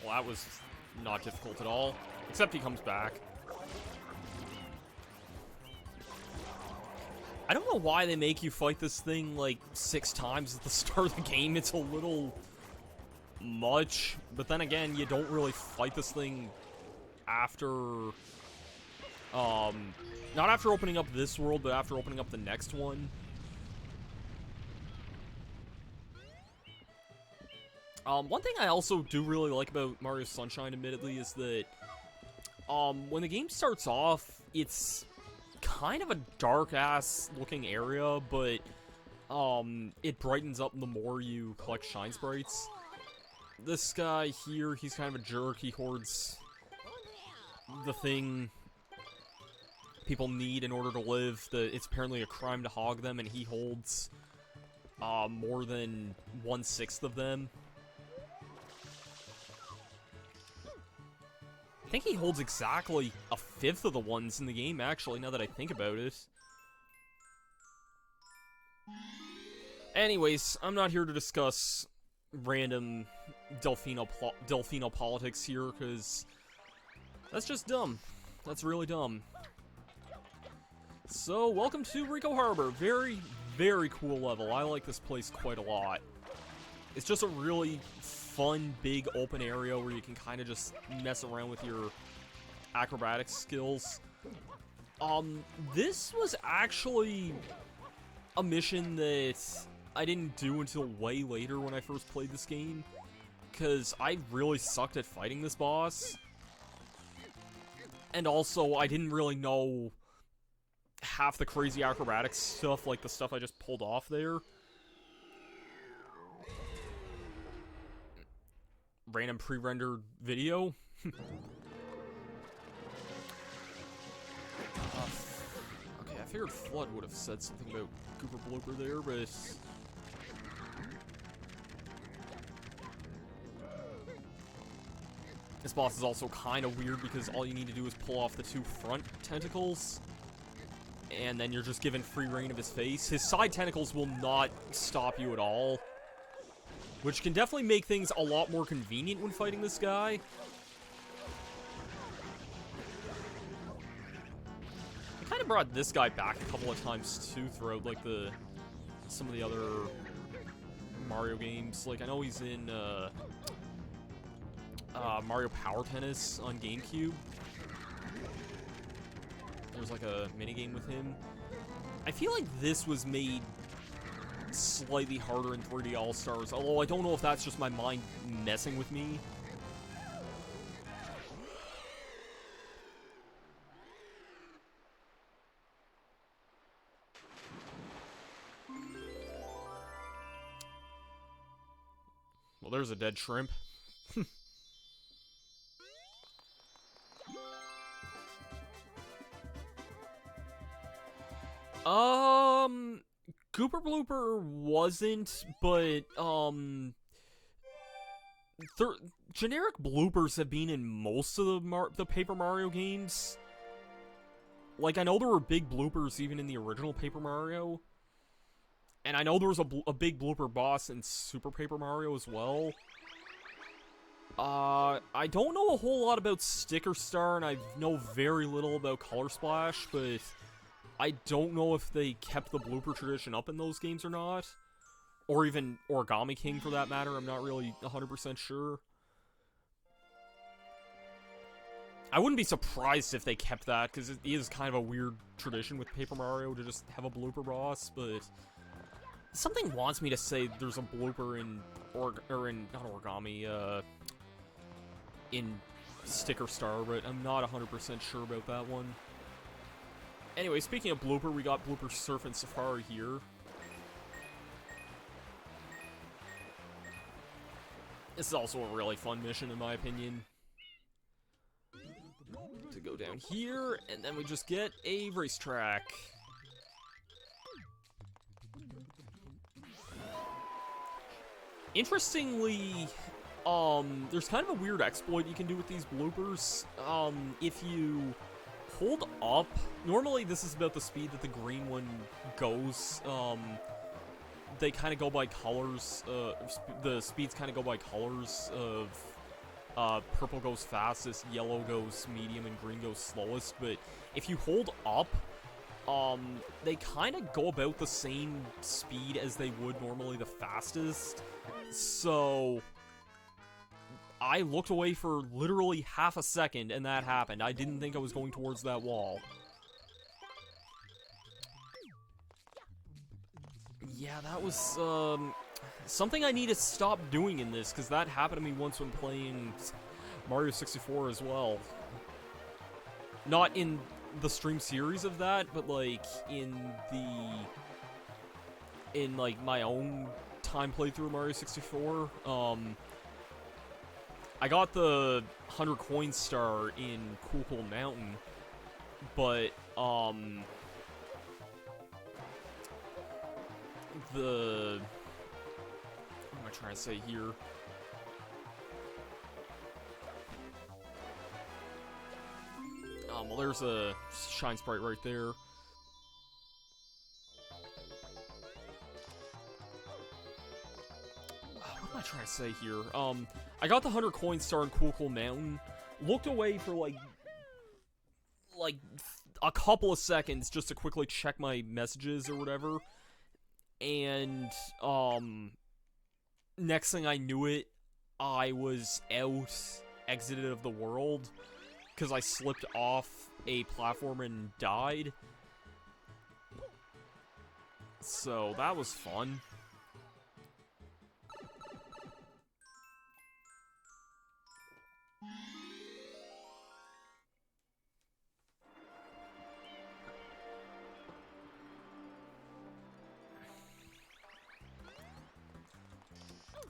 Speaker 1: Well, that was not difficult at all, except he comes back. I don't know why they make you fight this thing like 6 times at the start of the game. It's a little much, but then again, you don't really fight this thing after, not after opening up this world, but after opening up the next one. One thing I also do really like about Mario Sunshine, admittedly, is that, when the game starts off, it's kind of a dark-ass looking area, but, it brightens up the more you collect Shine Sprites. This guy here, he's kind of a jerk. He hoards the thing people need in order to live. It's apparently a crime to hog them, and he holds, more than 1/6 of them. I think he holds exactly 1/5 of the ones in the game, actually, now that I think about it. Anyways, I'm not here to discuss random Delfino politics here, because that's just dumb. That's really dumb. So, welcome to Rico Harbor. Very, very cool level. I like this place quite a lot. It's just a really fun, big, open area where you can kind of just mess around with your acrobatic skills. This was actually a mission that I didn't do until way later when I first played this game, because I really sucked at fighting this boss. And also, I didn't really know half the crazy acrobatic stuff, like the stuff I just pulled off there. Random pre-rendered video. Okay, I figured Flood would have said something about Gooper Blooper there, but this boss is also kind of weird because all you need to do is pull off the 2 front tentacles, and then you're just given free reign of his face. His side tentacles will not stop you at all, which can definitely make things a lot more convenient when fighting this guy. I kind of brought this guy back a couple of times too throughout, like, some of the other Mario games. Like, I know he's in, Mario Power Tennis on GameCube. There's, like, a minigame with him. I feel like this was made slightly harder in 3D All-Stars, although I don't know if that's just my mind messing with me. Well, there's a dead shrimp. Gooper Blooper wasn't, but, generic bloopers have been in most of the Paper Mario games. Like, I know there were big bloopers even in the original Paper Mario. And I know there was a big blooper boss in Super Paper Mario as well. I don't know a whole lot about Sticker Star, and I know very little about Color Splash, but I don't know if they kept the blooper tradition up in those games or not. Or even Origami King, for that matter. I'm not really 100% sure. I wouldn't be surprised if they kept that, because it is kind of a weird tradition with Paper Mario to just have a blooper boss, but something wants me to say there's a blooper in, not Origami, in Sticker Star, but I'm not 100% sure about that one. Anyway, speaking of blooper, we got Blooper Surf and Safari here. This is also a really fun mission, in my opinion. To go down here, and then we just get a racetrack. Interestingly, there's kind of a weird exploit you can do with these bloopers. If you hold up, normally this is about the speed that the green one goes. They kind of go by colors, the speeds kind of go by colors of, purple goes fastest, yellow goes medium, and green goes slowest, but if you hold up, they kind of go about the same speed as they would normally the fastest, so I looked away for literally half a second, and that happened. I didn't think I was going towards that wall. Yeah, that was, something I need to stop doing in this, because that happened to me once when playing Mario 64 as well. Not in the stream series of that, but, like, in like, my own time playthrough of Mario 64. I got the 100 coin star in Cool Mountain, but, what am I trying to say here? Well, there's a Shine Sprite right there. What am I trying to say here? I got the 100 coin star in Cool Mountain, looked away for, like a couple of seconds just to quickly check my messages or whatever, and, next thing I knew it, I was exited of the world, because I slipped off a platform and died. So, that was fun.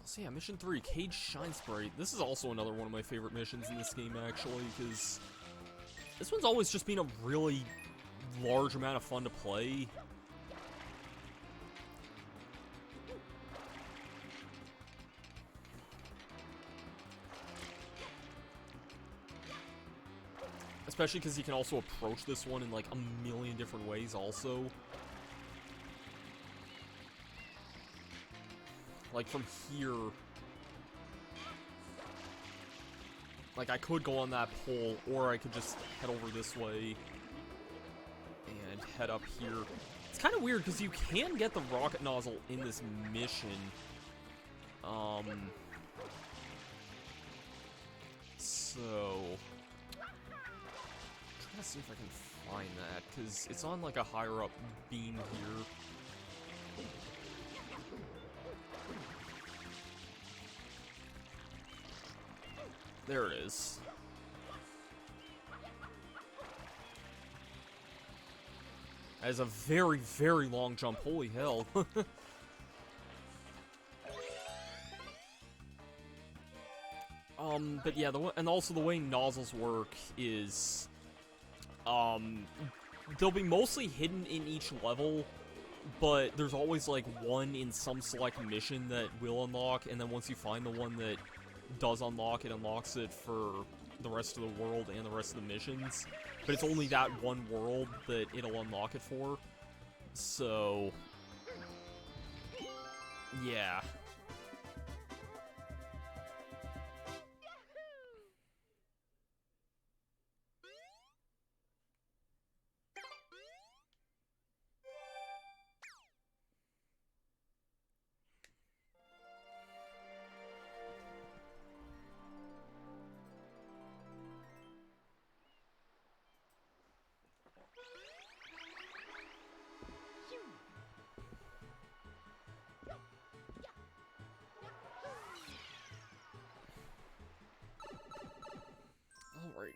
Speaker 1: So yeah, Mission 3, Cage Shine Sprite. This is also another one of my favorite missions in this game, actually, because this one's always just been a really large amount of fun to play. Especially because you can also approach this one in, like, a million different ways, also. Like, from here, like, I could go on that pole, or I could just head over this way and head up here. It's kind of weird, because you can get the rocket nozzle in this mission. So, I'm trying to see if I can find that, because it's on, like, a higher up beam here. There it is. That is a very, very long jump. Holy hell. But yeah, and also the way nozzles work is, they'll be mostly hidden in each level, but there's always, like, one in some select mission that will unlock, and then once you find the one that does unlock, it unlocks it for the rest of the world and the rest of the missions. But it's only that one world that it'll unlock it for. So, yeah.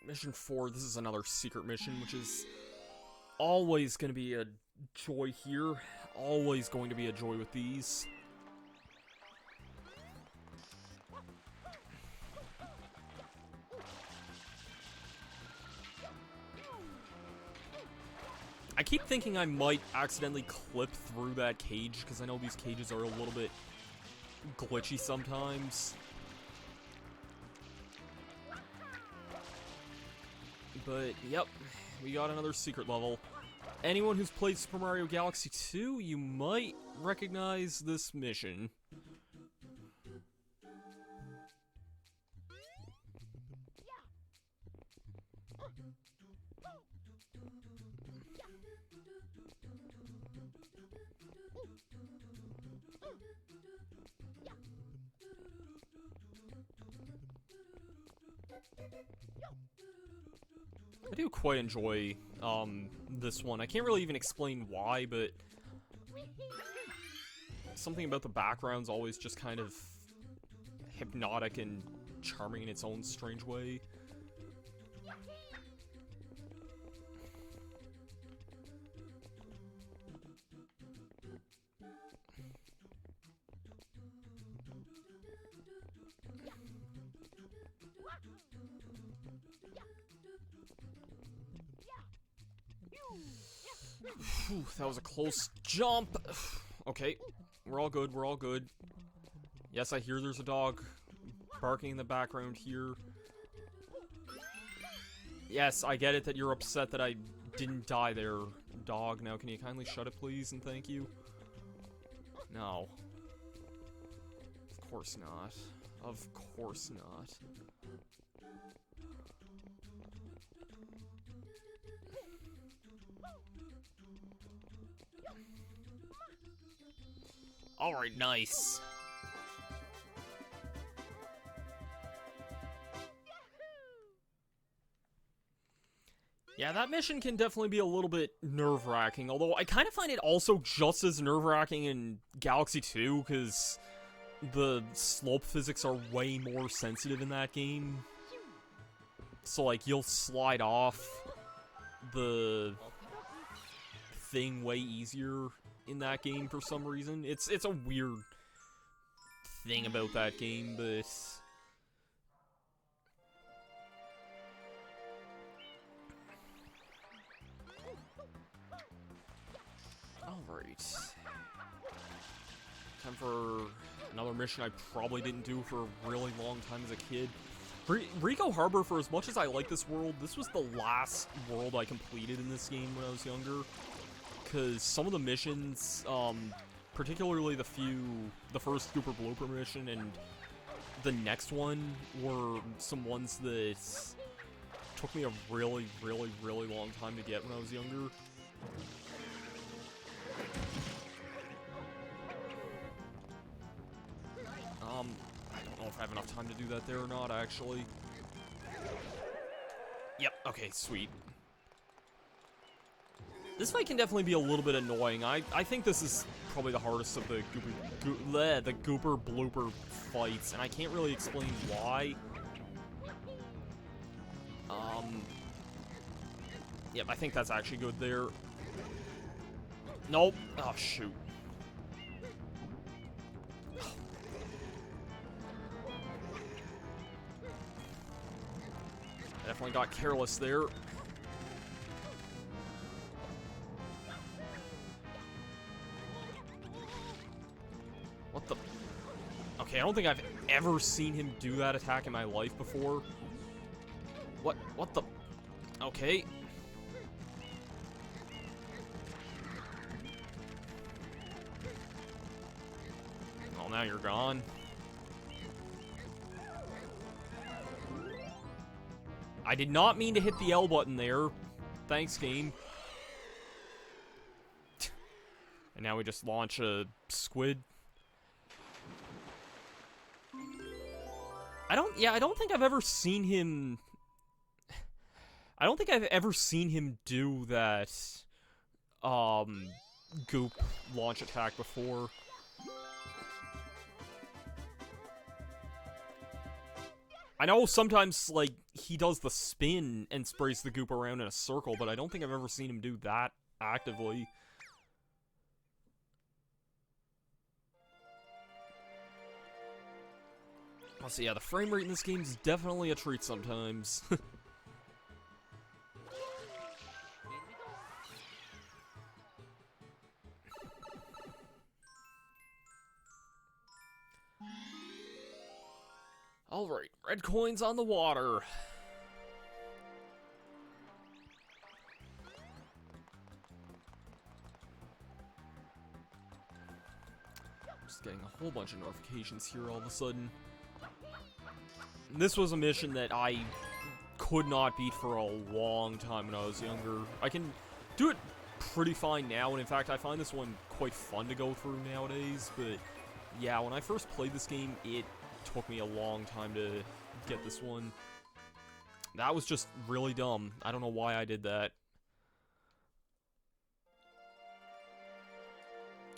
Speaker 1: mission 4, this is another secret mission, which is always going to be a joy here. Always going to be a joy with these. I keep thinking I might accidentally clip through that cage, because I know these cages are a little bit glitchy sometimes. But, yep, we got another secret level. Anyone who's played Super Mario Galaxy 2, you might recognize this mission. I do quite enjoy, this one. I can't really even explain why, but something about the background's always just kind of hypnotic and charming in its own strange way. Whew, that was a close jump. Okay, we're all good, we're all good. Yes, I hear there's a dog barking in the background here. Yes, I get it that you're upset that I didn't die there, dog. Now, can you kindly shut it, please, and thank you? No. Of course not. Of course not. Alright, nice. Yeah, that mission can definitely be a little bit nerve-wracking, although I kind of find it also just as nerve-wracking in Galaxy 2, because the slope physics are way more sensitive in that game. So, like, you'll slide off the thing way easier in that game for some reason. It's a weird thing about that game, but alright. Time for another mission I probably didn't do for a really long time as a kid. Rico Harbor, for as much as I like this world, this was the last world I completed in this game when I was younger. Because some of the missions, particularly the first Scooper Blooper mission and the next one were some ones that took me a really, really, really long time to get when I was younger. I don't know if I have enough time to do that there or not, actually. Yep, okay, sweet. This fight can definitely be a little bit annoying. I think this is probably the hardest of the Gooper Blooper fights, and I can't really explain why. Yep, I think that's actually good there. Nope. Oh, shoot. Definitely got careless there. What the? Okay, I don't think I've ever seen him do that attack in my life before. What the? Okay. Well, now you're gone. I did not mean to hit the L button there. Thanks, game. And now we just launch a squid. I don't think I've ever seen him... I don't think I've ever seen him do that, goop launch attack I know sometimes, like, he does the spin and sprays the goop around in a circle, but I don't think I've ever seen him do that actively. So yeah, the frame rate in this game is definitely a treat sometimes. Alright, red coins on the water. Just getting a whole bunch of notifications here all of a sudden. This was a mission that I could not beat for a long time when I was younger. I can do it pretty fine now, and in fact, I find this one quite fun to go through nowadays, but yeah, when I first played this game, it took me a long time to get this one. That was just really dumb. I don't know why I did that.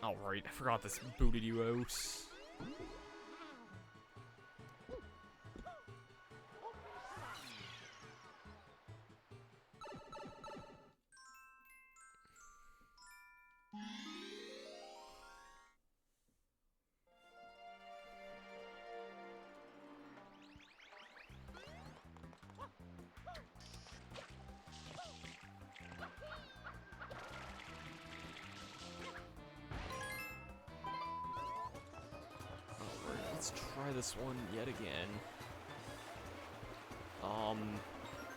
Speaker 1: Alright, I forgot this booted you out. Let's try this one yet again.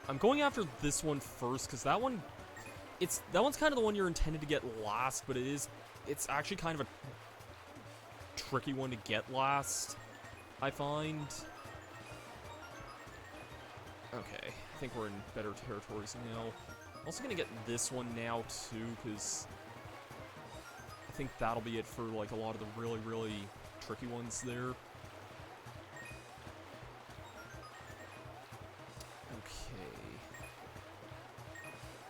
Speaker 1: I'm going after this one first, because that one's kind of the one you're intended to get last, but it's actually kind of a tricky one to get last, I find. Okay, I think we're in better territories now. I'm also gonna get this one now, too, because I think that'll be it for, like, a lot of the really, really tricky ones there. Okay.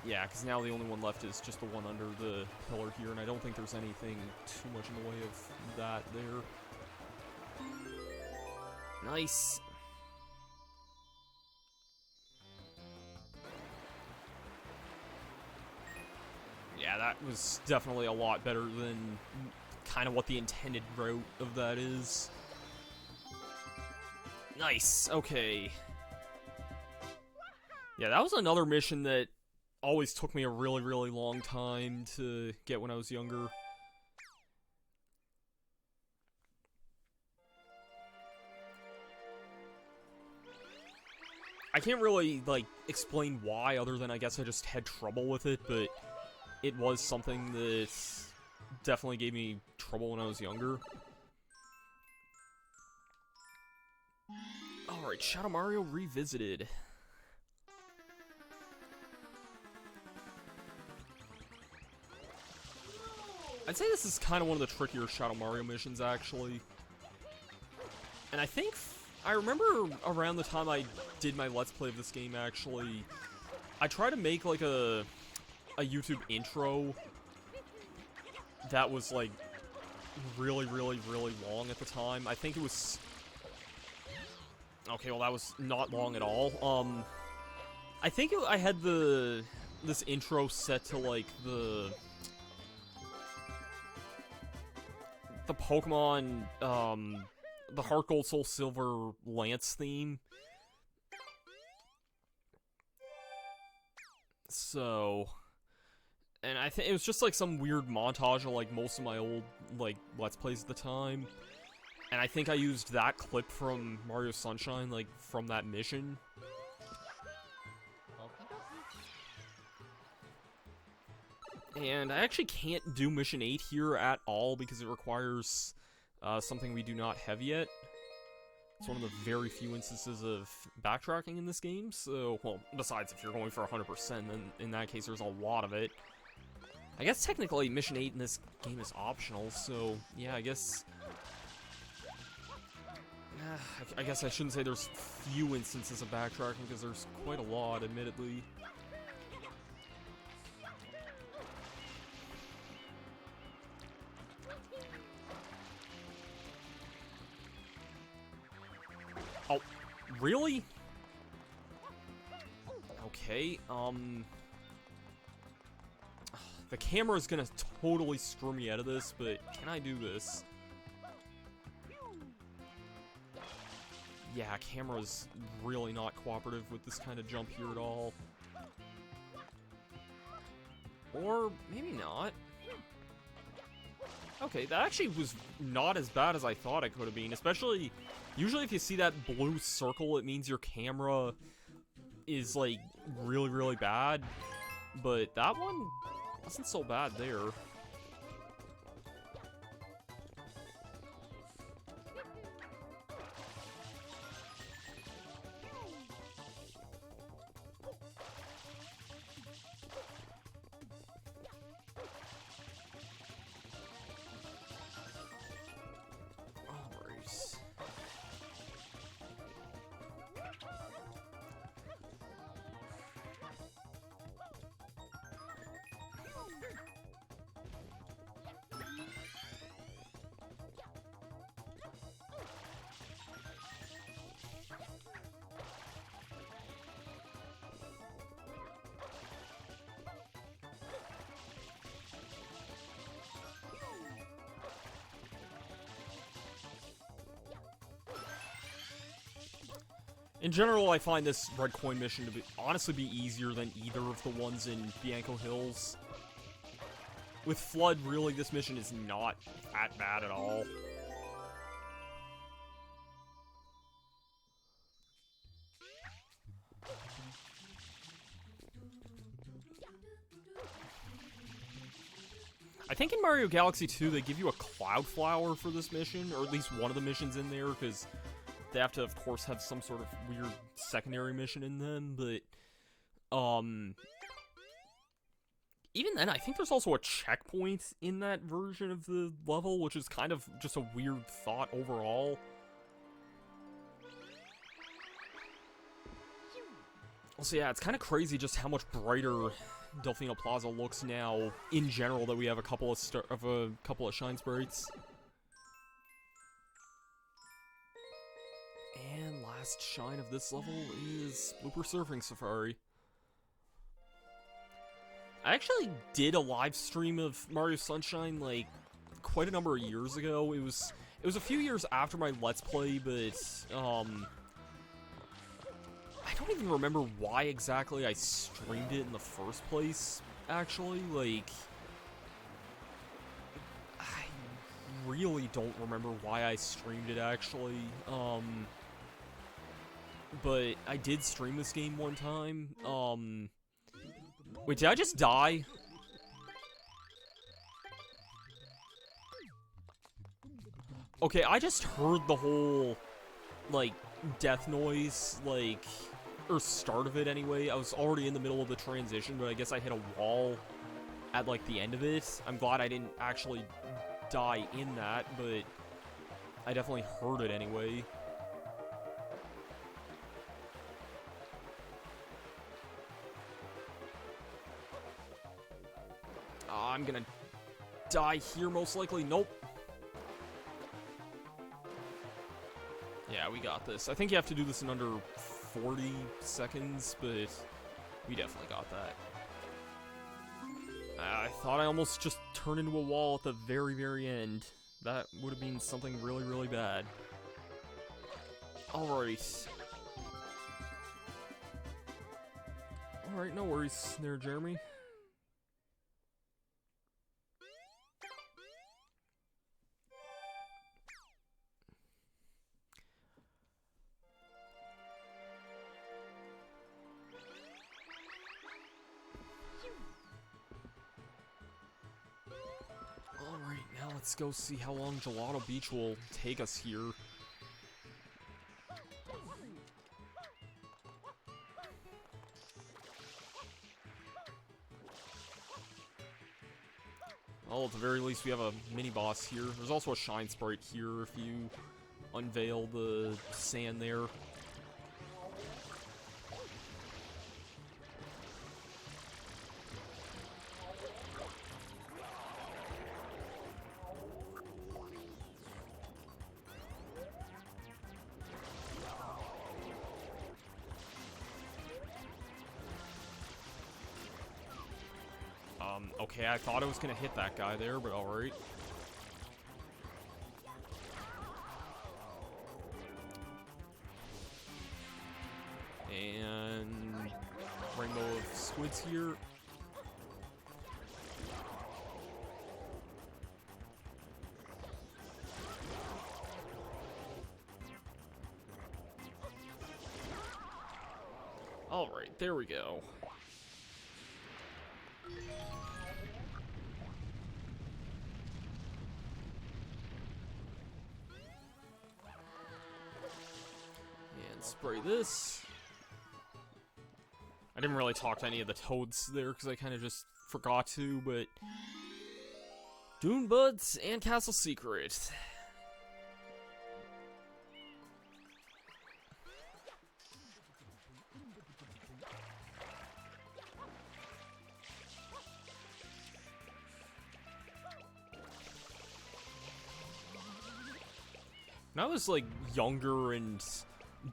Speaker 1: Yeah, because now the only one left is just the one under the pillar here, and I don't think there's anything too much in the way of that there. Nice. Yeah, that was definitely a lot better than kind of what the intended route of that is. Nice, okay. Yeah, that was another mission that always took me a really, really long time to get when I was younger. I can't really, like, explain why, other than I guess I just had trouble with it, but it was something that definitely gave me trouble when I was younger. Alright, Shadow Mario Revisited. I'd say this is kind of one of the trickier Shadow Mario missions, actually. And I think, I remember around the time I did my Let's Play of this game, actually, I tried to make, like, a YouTube intro that was, like, really, really, really long at the time. I think it was... Okay, well, that was not long at all. I think I had this intro set to, like, the Pokemon, the Heart Gold Soul Silver Lance theme. So, and I think it was just like some weird montage of like most of my old like Let's Plays at the time. And I think I used that clip from Mario Sunshine, like from that mission. And I actually can't do Mission 8 here at all because it requires something we do not have yet. It's one of the very few instances of backtracking in this game, so, well, besides if you're going for 100%, then in that case there's a lot of it. I guess technically Mission 8 in this game is optional, so, yeah, I guess I shouldn't say there's few instances of backtracking, because there's quite a lot, admittedly. Really? Okay, the camera's gonna totally screw me out of this, but can I do this? Yeah, camera's really not cooperative with this kind of jump here at all. Or maybe not. Okay, that actually was not as bad as I thought it could have been, especially, usually if you see that blue circle, it means your camera is, like, really, really bad, but that one wasn't so bad there. Alright. In general, I find this red coin mission to honestly be easier than either of the ones in Bianco Hills. With Flood, really, this mission is not that bad at all. I think in Mario Galaxy 2, they give you a Cloud Flower for this mission, or at least one of the missions in there, because they have to, of course, have some sort of weird secondary mission in them, but, even then, I think there's also a checkpoint in that version of the level, which is kind of just a weird thought overall. Also, yeah, it's kind of crazy just how much brighter Delfino Plaza looks now, in general, that we have a couple of Shine Sprites. And last shine of this level is Blooper Surfing Safari. I actually did a live stream of Mario Sunshine, like, quite a number of years ago. It was a few years after my Let's Play, but, I don't even remember why exactly I streamed it in the first place, actually. Like, I really don't remember why I streamed it, actually. But I did stream this game one time. Wait, did I just die? Okay, I just heard the whole, like, death noise, like, or start of it anyway. I was already in the middle of the transition, but I guess I hit a wall at, like, the end of it. I'm glad I didn't actually die in that, but I definitely heard it anyway. I'm gonna die here, most likely. Nope. Yeah, we got this. I think you have to do this in under 40 seconds, but we definitely got that. I thought I almost just turned into a wall at the very, very end. That would have been something really, really bad. Alright. Alright, no worries there, Jeremy. Alright, now let's go see how long Gelato Beach will take us here. Well, at the very least, we have a mini-boss here. There's also a Shine Sprite here if you unveil the sand there. Okay, I thought I was gonna hit that guy there, but alright. And rainbow of squids here. Alright, there we go. And spray this. I didn't really talk to any of the toads there because I kind of just forgot to, but Dune Buds and Castle Secret. When I was like younger and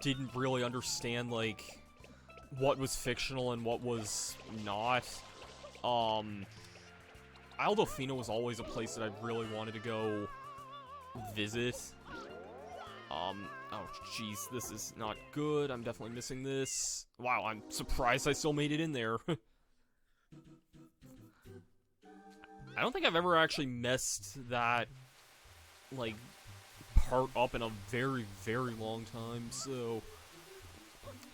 Speaker 1: didn't really understand like what was fictional and what was not, Isle Delfino was always a place that I really wanted to go visit. Oh jeez, this is not good. I'm definitely missing this. Wow, I'm surprised I still made it in there. I don't think I've ever actually messed that, like, part up in a very, very long time, so...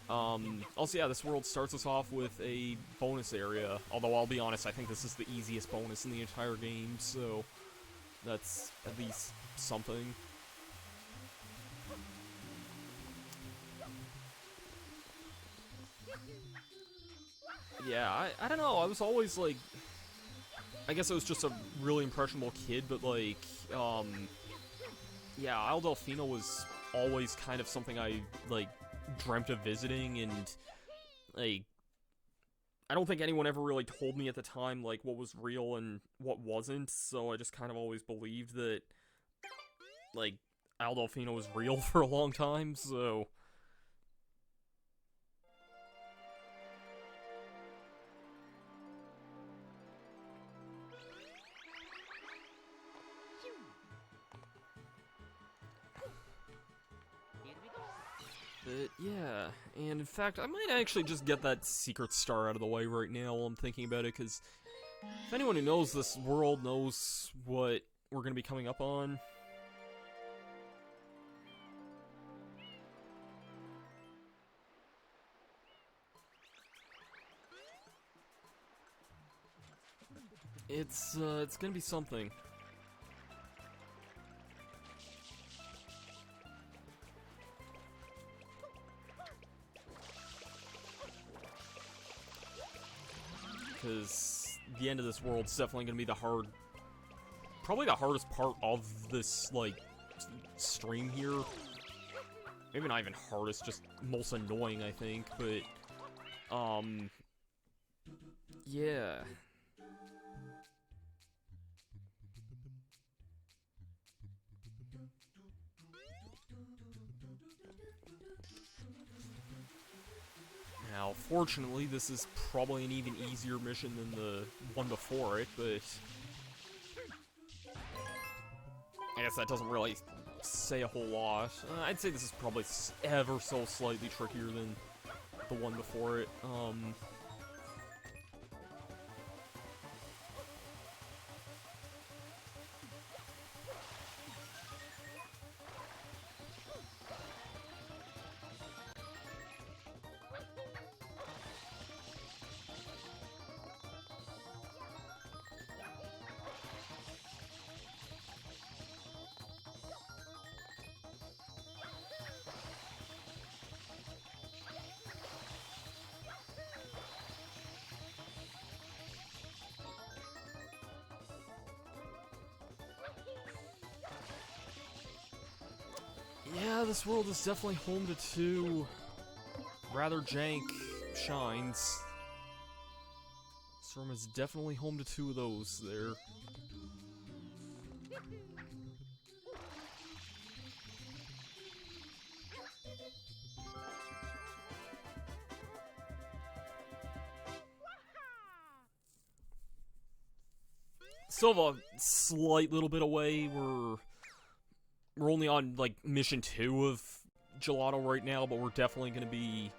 Speaker 1: also, yeah, this world starts us off with a bonus area, although I'll be honest, I think this is the easiest bonus in the entire game, so that's at least something. Yeah, I don't know, I was always, like, I guess I was just a really impressionable kid, but, like, yeah, Isle Delfino was always kind of something I, like, dreamt of visiting, and, like, I don't think anyone ever really told me at the time, like, what was real and what wasn't, so I just kind of always believed that, like, Isle Delfino was real for a long time, so... But, yeah, and in fact, I might actually just get that secret star out of the way right now while I'm thinking about it, because if anyone who knows this world knows what we're going to be coming up on. It's going to be something. Because the end of this world's definitely going to be probably the hardest part of this, like, stream here. Maybe not even hardest, just most annoying, I think, but, yeah. Now, fortunately, this is probably an even easier mission than the one before it, but... I guess that doesn't really say a whole lot. I'd say this is probably ever so slightly trickier than the one before it. Yeah, this world is definitely home to two rather jank shines. This room is definitely home to two of those there. still have a slight little bit away. We're only on, like, mission 2 of Gelato right now, but we're definitely gonna be...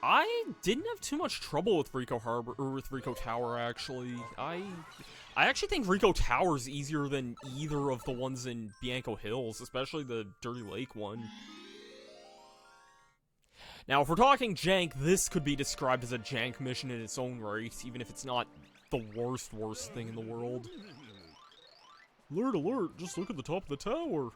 Speaker 1: I didn't have too much trouble with Rico Harbor, or with Rico Tower, actually. I actually think Rico Tower is easier than either of the ones in Bianco Hills, especially the Dirty Lake one. Now, if we're talking jank, this could be described as a jank mission in its own right, even if it's not the worst thing in the world. Alert, alert, just look at the top of the tower.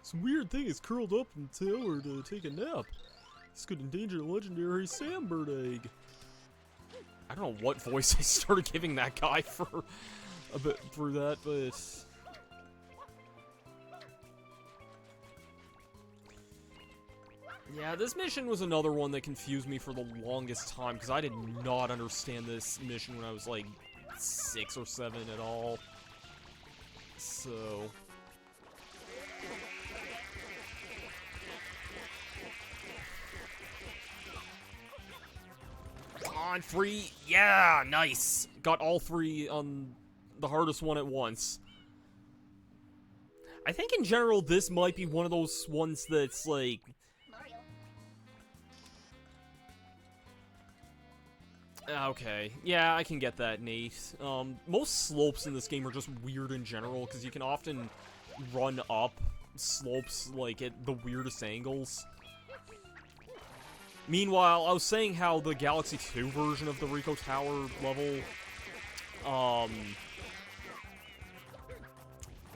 Speaker 1: Some weird thing is curled up in the tower to take a nap. This could endanger the legendary Sandbird egg. I don't know what voice I started giving that guy for a bit through that, but... Yeah, this mission was another one that confused me for the longest time, because I did not understand this mission when I was like 6 or 7 at all. So... on 3. Yeah, nice. Got all 3 on the hardest one at once. I think in general this might be one of those ones that's like... Okay, yeah, I can get that, Nate. Most slopes in this game are just weird in general, because you can often run up slopes, like, at the weirdest angles. Meanwhile, I was saying how the Galaxy 2 version of the Rico Tower level,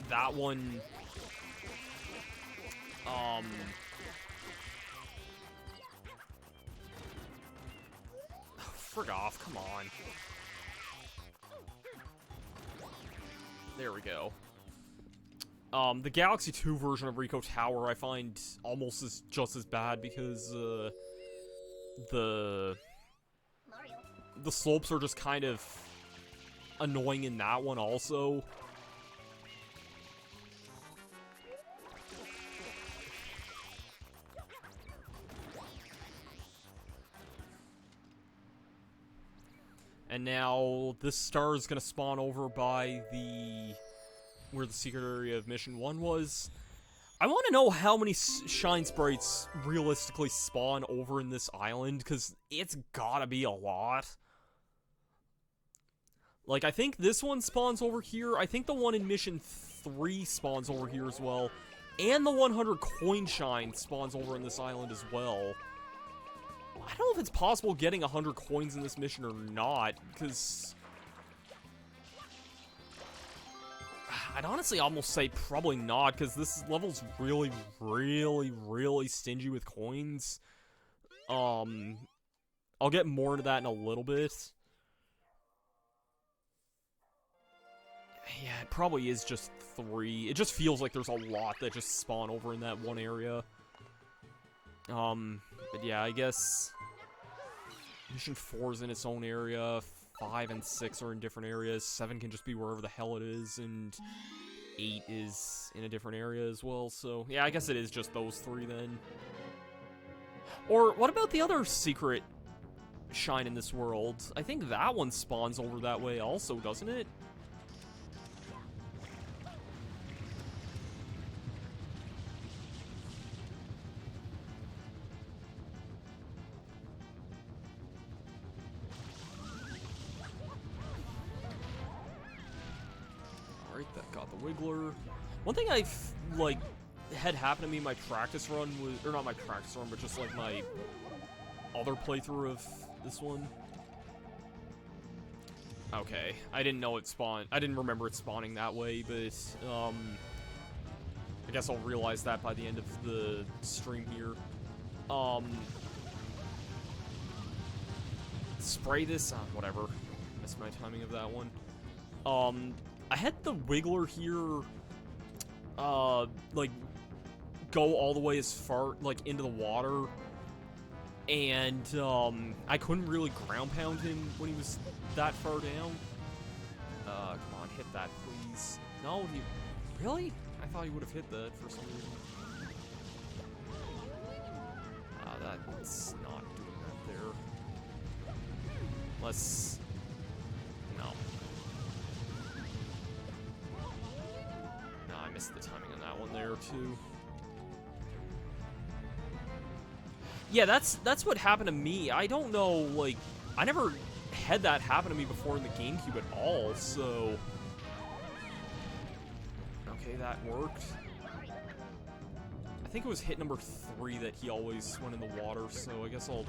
Speaker 1: that one, frig off, come on. There we go. The Galaxy 2 version of Rico Tower I find almost just as bad because, the slopes are just kind of annoying in that one also. And now this star is gonna spawn over by where the secret area of Mission 1 was. I want to know how many shine sprites realistically spawn over in this island, because it's gotta be a lot. Like, I think this one spawns over here. I think the one in Mission 3 spawns over here as well. And the 100 coin shine spawns over in this island as well. I don't know if it's possible getting 100 coins in this mission or not, because... I'd honestly almost say probably not, because this level's really, really, really stingy with coins. I'll get more into that in a little bit. Yeah, it probably is just 3. It just feels like there's a lot that just spawn over in that one area. But yeah, I guess... Mission 4 is in its own area, 5 and 6 are in different areas, 7 can just be wherever the hell it is, and 8 is in a different area as well, so... Yeah, I guess it is just those 3 then. Or, what about the other secret shine in this world? I think that one spawns over that way also, doesn't it? That got the Wiggler. One thing I've, like, had happen to me in my practice run was, or not my practice run, but just, like, my other playthrough of this one. Okay, I didn't know it spawned, I didn't remember it spawning that way, but, I guess I'll realize that by the end of the stream here. Spray this? Whatever. Missed my timing of that one. I had the Wiggler here, like, go all the way as far, like, into the water, and, I couldn't really ground pound him when he was that far down. Come on, hit that, please. No, he... Really? I thought he would have hit that for some reason. That's not doing that there. Let's... No. No, I missed the timing on that one there, too. Yeah, that's what happened to me. I don't know, like... I never had that happen to me before in the GameCube at all, so... Okay, that worked. I think it was hit number 3 that he always went in the water, so I guess I'll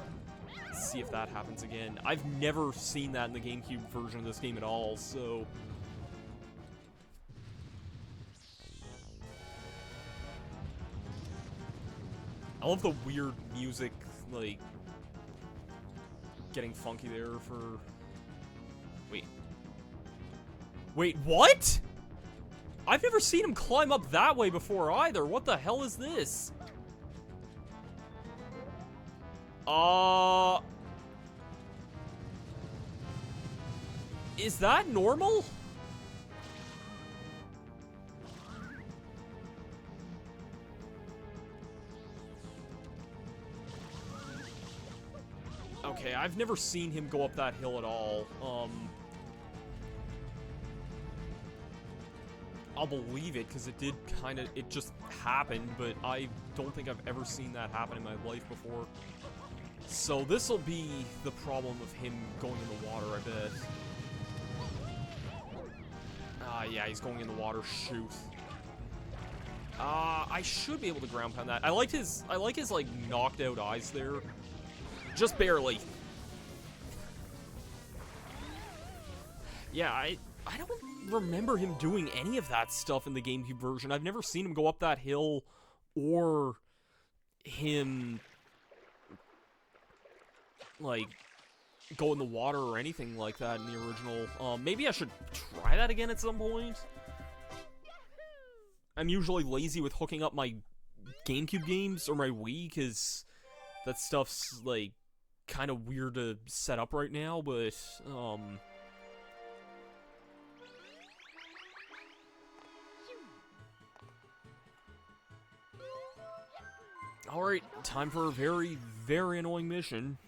Speaker 1: see if that happens again. I've never seen that in the GameCube version of this game at all, so... I love the weird music, like, getting funky there for... Wait. Wait, what?! I've never seen him climb up that way before either. What the hell is this? Is that normal? Okay, I've never seen him go up that hill at all. I'll believe it, because it did it just happened, but I don't think I've ever seen that happen in my life before. So this'll be the problem of him going in the water, I bet. Yeah, he's going in the water, shoot. I should be able to ground pound that. I like his, like, knocked out eyes there. Just barely. Yeah, I don't remember him doing any of that stuff in the GameCube version. I've never seen him go up that hill or him, like, go in the water or anything like that in the original. Maybe I should try that again at some point. I'm usually lazy with hooking up my GameCube games or my Wii, because that stuff's, like, kind of weird to set up right now, but, Alright, time for a very, very annoying mission.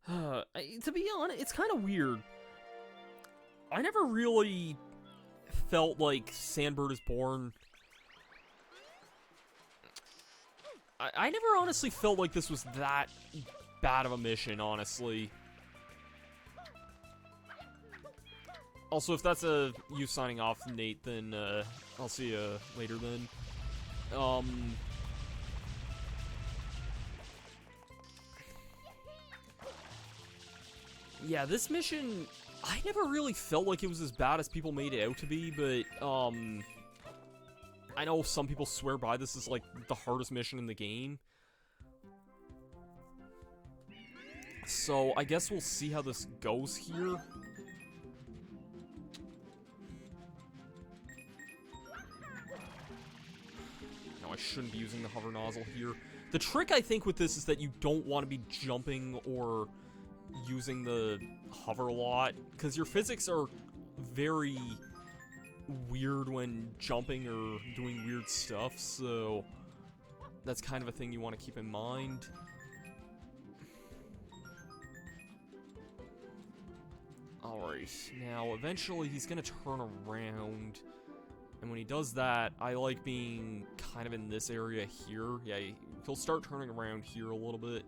Speaker 1: To be honest, it's kind of weird. I never really felt like Sandbird is Born. I never honestly felt like this was that bad of a mission, honestly. Also, if that's you signing off, Nate, then I'll see you later then. Yeah, this mission, I never really felt like it was as bad as people made it out to be, but, I know some people swear by this as, like, the hardest mission in the game. So, I guess we'll see how this goes here. No, I shouldn't be using the hover nozzle here. The trick, I think, with this is that you don't want to be jumping or using the hover a lot, because your physics are very weird when jumping or doing weird stuff, so that's kind of a thing you want to keep in mind. Alright, now eventually he's gonna turn around, and when he does that, I like being kind of in this area here. Yeah, he'll start turning around here a little bit.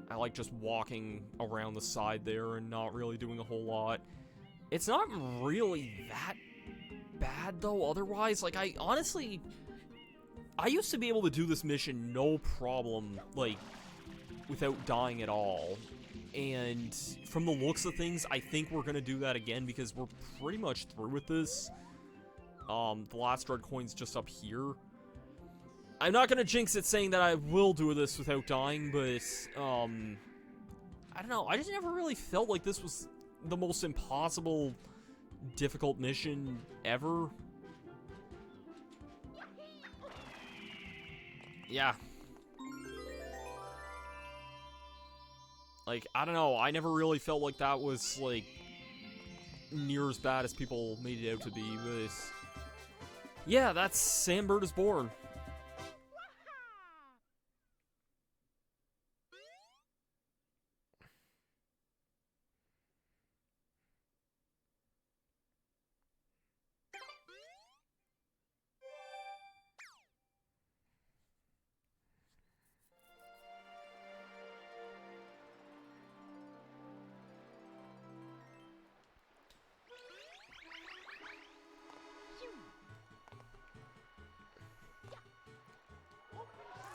Speaker 1: I like just walking around the side there and not really doing a whole lot. It's not really that bad, though, otherwise. Like, I used to be able to do this mission no problem, like, without dying at all. And from the looks of things, I think we're gonna do that again, because we're pretty much through with this. The last red coin's just up here. I'm not gonna jinx it saying that I will do this without dying, but, I don't know, I just never really felt like this was the most impossible, difficult mission ever. Yeah. Like, I don't know, I never really felt like that was, like, near as bad as people made it out to be, but... Yeah, that's Sandbird is Born.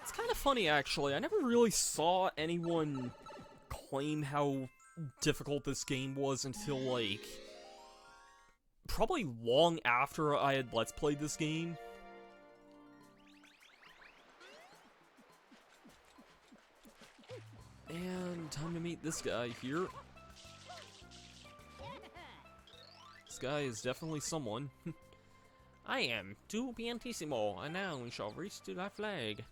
Speaker 1: It's kind of funny, actually. I never really saw anyone claim how difficult this game was until, like, probably long after I had Let's Played this game. And time to meet this guy here. This guy is definitely someone. I am Tu Piantissimo, and now we shall reach to that flag.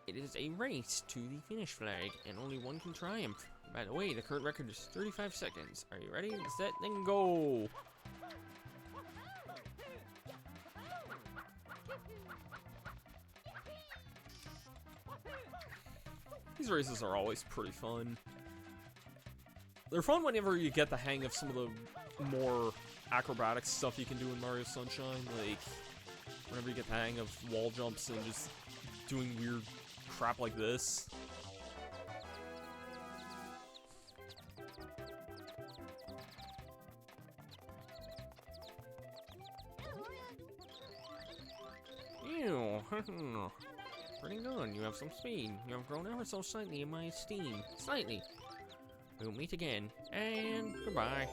Speaker 1: It is a race to the finish flag, and only one can triumph. By the way, the current record is 35 seconds. Are you ready? Set, then go! These races are always pretty fun. They're fun whenever you get the hang of some of the more acrobatic stuff you can do in Mario Sunshine, like whenever you get the hang of wall jumps and just doing weird crap like this. Ew, pretty good. You have some speed. You have grown ever so slightly in my esteem. Slightly. We'll meet again. And goodbye.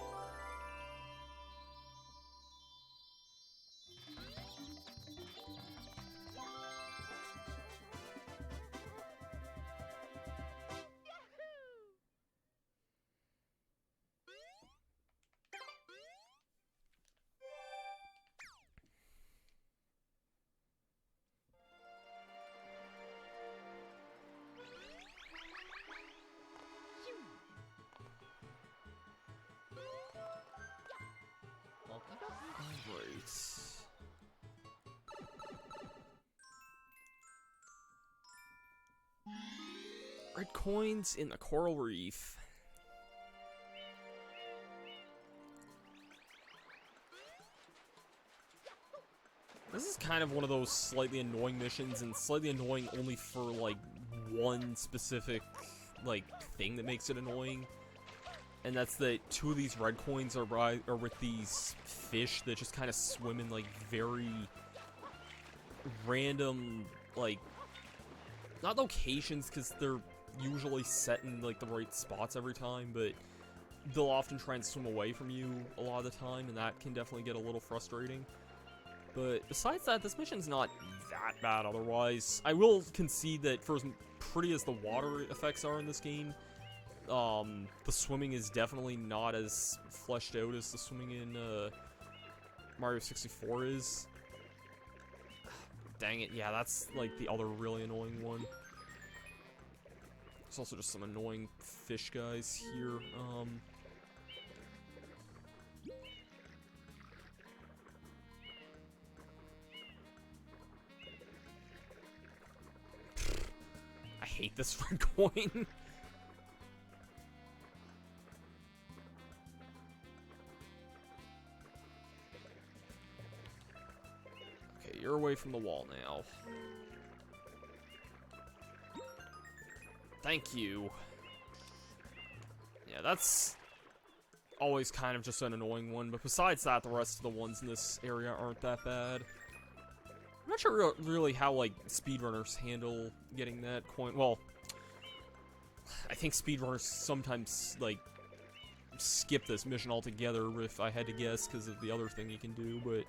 Speaker 1: Red coins in the coral reef. This is kind of one of those slightly annoying missions, and slightly annoying only for, like, one specific, like, thing that makes it annoying. And that's that two of these red coins are with these fish that just kind of swim in, like, very random, like, not locations, because they're usually set in, like, the right spots every time, but they'll often try and swim away from you a lot of the time, and that can definitely get a little frustrating. But besides that, this mission's not that bad otherwise. I will concede that for as pretty as the water effects are in this game, the swimming is definitely not as fleshed out as the swimming in Mario 64 is. Dang it, yeah, that's like the other really annoying one. There's also just some annoying fish guys here. I hate this red coin. Okay, you're away from the wall now. Thank you. Yeah, that's always kind of just an annoying one, but besides that, the rest of the ones in this area aren't that bad. I'm not sure really how, like, speedrunners handle getting that coin. Well, I think speedrunners sometimes, like, skip this mission altogether, if I had to guess, because of the other thing you can do, but,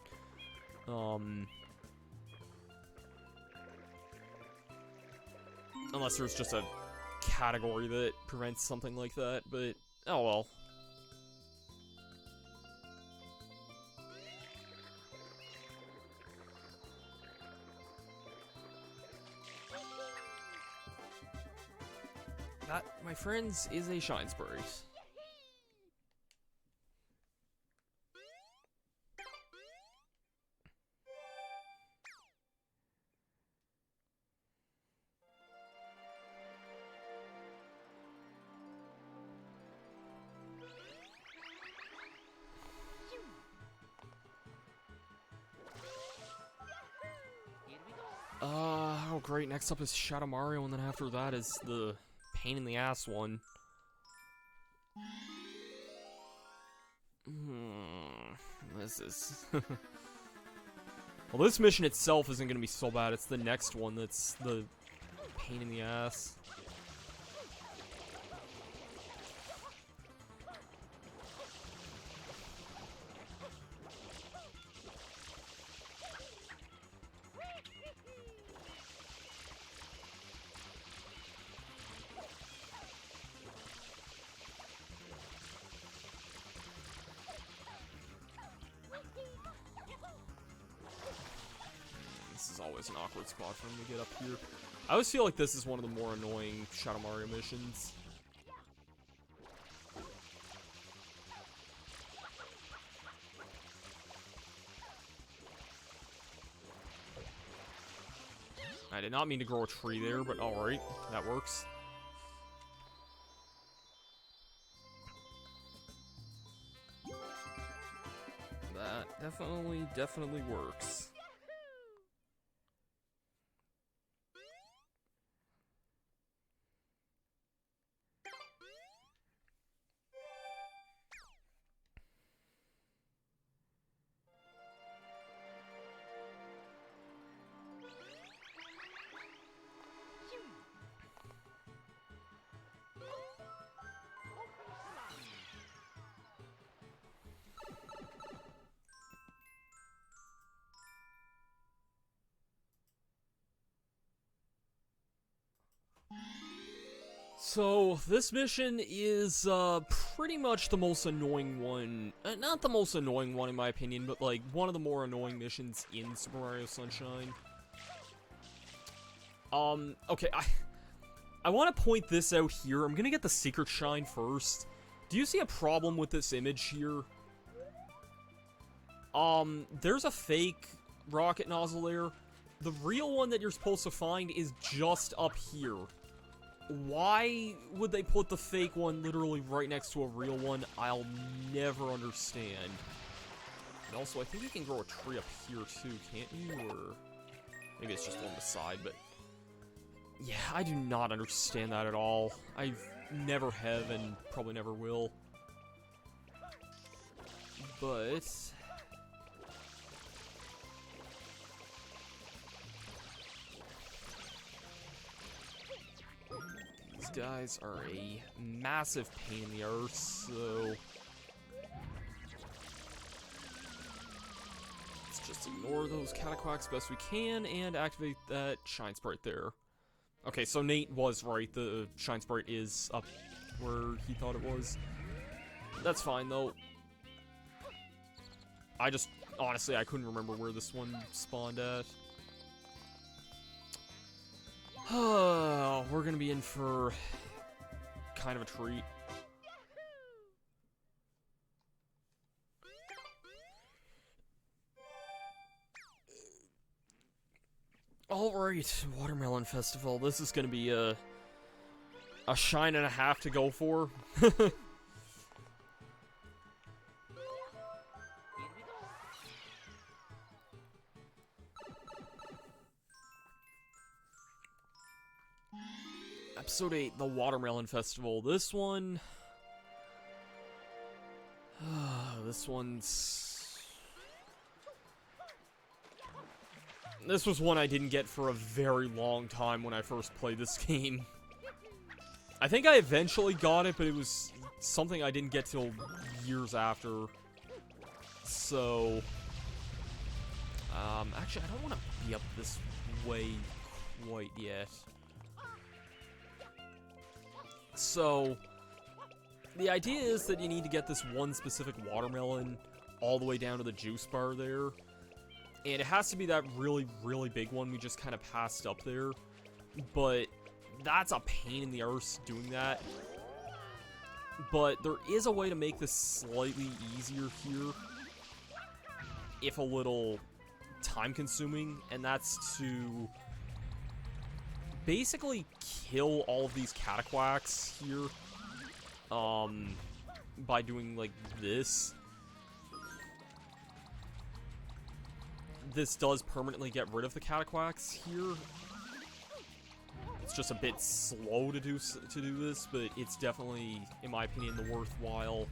Speaker 1: unless there's just a category that prevents something like that, but, oh well. that, my friends, is a Shine Sprite. Oh great, next up is Shadow Mario, and then after that is the pain in the ass one. This is... Well, this mission itself isn't gonna be so bad, it's the next one that's the pain in the ass. This is always an awkward spot for him to get up here. I always feel like this is one of the more annoying Shadow Mario missions. I did not mean to grow a tree there, but alright, that works. That definitely works. So, this mission is, pretty much the most annoying one. Not the most annoying one in my opinion, but, like, one of the more annoying missions in Super Mario Sunshine. Okay, I want to point this out here. I'm gonna get the Secret Shine first. Do you see a problem with this image here? There's a fake rocket nozzle there. The real one that you're supposed to find is just up here. Why would they put the fake one literally right next to a real one? I'll never understand. And also, I think you can grow a tree up here too, can't you? Or maybe it's just on the side, but... Yeah, I do not understand that at all. I never have and probably never will. But... these guys are a massive pain in the arse, so... let's just ignore those cataquacks best we can and activate that Shine Sprite there. Okay, so Nate was right, the Shine Sprite is up where he thought it was. That's fine, though. Honestly, I couldn't remember where this one spawned at. We're gonna be in for kind of a treat. Alright, Watermelon Festival. This is gonna be a shine and a half to go for. Episode 8, the Watermelon Festival. This one... this was one I didn't get for a very long time when I first played this game. I think I eventually got it, but it was something I didn't get till years after. So... actually, I don't want to be up this way quite yet. So, the idea is that you need to get this one specific watermelon all the way down to the juice bar there. And it has to be that really, really big one we just kind of passed up there. But that's a pain in the arse doing that. But there is a way to make this slightly easier here, if a little time-consuming, and that's to basically kill all of these cataquacks here, by doing, like, this. This does permanently get rid of the cataquacks here. It's just a bit slow to do this, but it's definitely, in my opinion, the worthwhile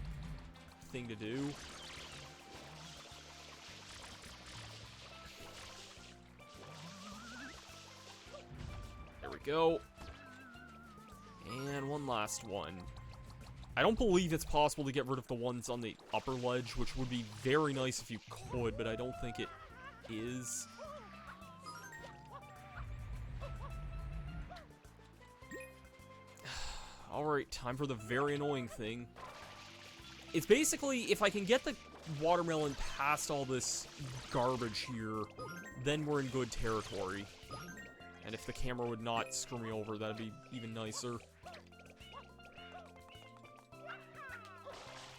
Speaker 1: thing to do. There we go. And one last one. I don't believe it's possible to get rid of the ones on the upper ledge, which would be very nice if you could, but I don't think it is. Alright, time for the very annoying thing. It's basically, if I can get the watermelon past all this garbage here, then we're in good territory. And if the camera would not screw me over, that'd be even nicer.